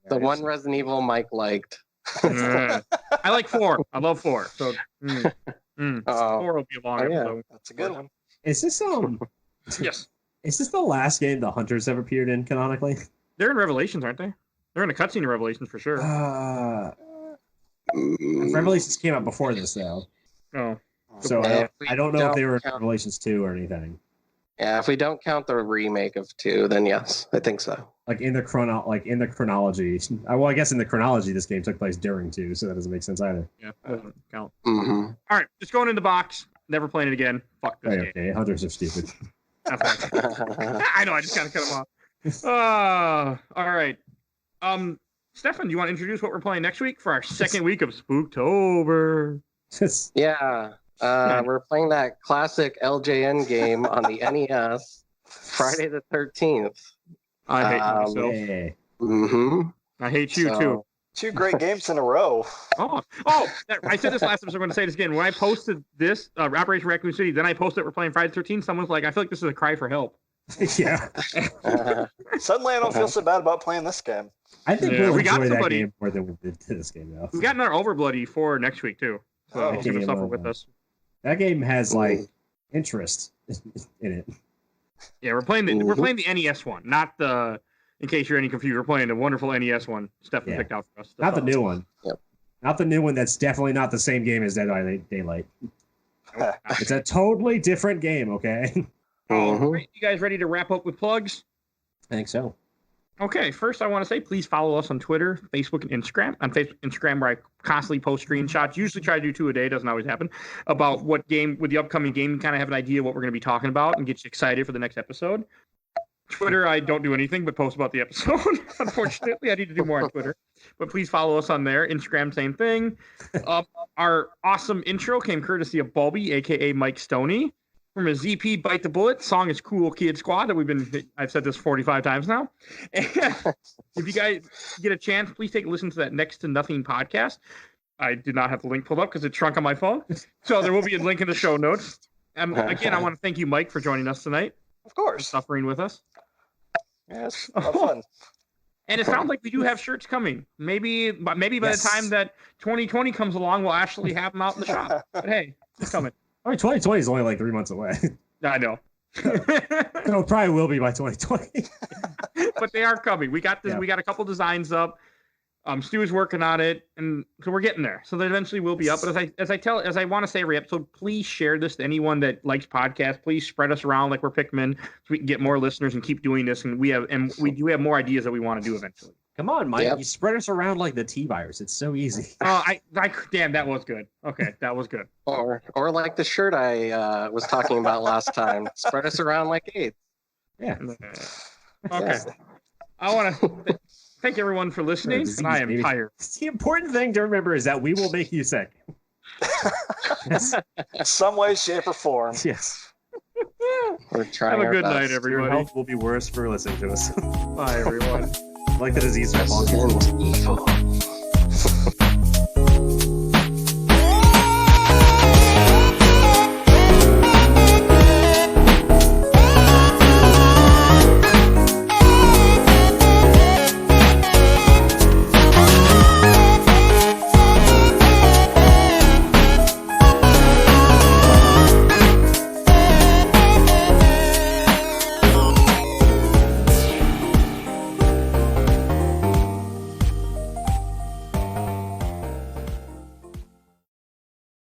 one Resident Evil Mike liked. I like 4. I love 4. So 4 will be a long episode. That's a good one. Is this Yes. Is this the last game the Hunters have appeared in canonically? They're in Revelations, aren't they? They're in a cutscene in Revelations for sure. Revelations came out before this, though. Oh. So I don't know if they were in Revelations 2 or anything. Yeah, if we don't count the remake of 2, then yes, I think so. Like in the chronology. Well, I guess in the chronology, this game took place during 2, so that doesn't make sense either. Yeah, that doesn't count. Mm-hmm. All right, just going in the box. Never playing it again. Fuck this game. Okay, Hunters are stupid. I know. I just gotta cut them off. All right. Stefan, do you want to introduce what we're playing next week for our second week of Spooktober? Yeah. We're playing that classic LJN game on the NES, Friday the 13th. I hate myself. Yeah. Mm-hmm. I hate you too. 2 great games in a row. I said this last episode. I'm going to say this again. When I posted this, Operation Raccoon City, then I posted we're playing Friday the 13th. Someone's like, I feel like this is a cry for help. Yeah. Suddenly I don't feel so bad about playing this game. I think we'll enjoy that game more than we did to this game, though. We got another Overbloody for next week, too. So give us suffer with us. That game has, interest in it. Yeah, we're playing the NES one, not the... In case you're any confused, we're playing the wonderful NES one Stefan picked out for us. Not the new one. Yep. Not the new one that's definitely not the same game as Dead by Daylight. It's a totally different game, okay? Great. You guys ready to wrap up with plugs? I think so. Okay, first I want to say please follow us on Twitter, Facebook, and Instagram. On Facebook, Instagram, where I constantly post screenshots. Usually try to do 2 a day. Doesn't always happen. About what game, with the upcoming game, kind of have an idea what we're going to be talking about and get you excited for the next episode. Twitter, I don't do anything but post about the episode. Unfortunately, I need to do more on Twitter. But please follow us on there. Instagram, same thing. Our awesome intro came courtesy of Bulby, a.k.a. Mike Stoney, from his ZP Bite the Bullet. Song is Cool Kid Squad that I've said this 45 times now. And if you guys get a chance, please take a listen to that Next to Nothing podcast. I did not have the link pulled up because it shrunk on my phone. So there will be a link in the show notes. Again, I want to thank you, Mike, for joining us tonight. Of course. Suffering with us. Yes, fun. And it sounds like we do have shirts coming. Maybe by the time that 2020 comes along, we'll actually have them out in the shop. But hey, it's coming. I mean, 2020 is only 3 months away. I know. No, it probably will be by 2020. But they are coming. We got this. Yeah. We got a couple designs up. Stu's working on it, and so we're getting there. So they eventually will be up. But as I want to say every episode, please share this to anyone that likes podcasts. Please spread us around like we're Pikmin, so we can get more listeners and keep doing this. And we do have more ideas that we want to do eventually. Come on, Mike. Yep. You spread us around like the T-virus. It's so easy. Damn, that was good. Okay, that was good. Or like the shirt I was talking about last time. Spread us around like AIDS. Yeah. Okay. Yeah. I want to thank everyone for listening, and I am tired. The important thing to remember is that we will make you sick. Some way, shape, or form. Yes. We're trying. Have a good best. night, everybody. Your health will be worse for listening to us. Bye, everyone. Like the disease of evil.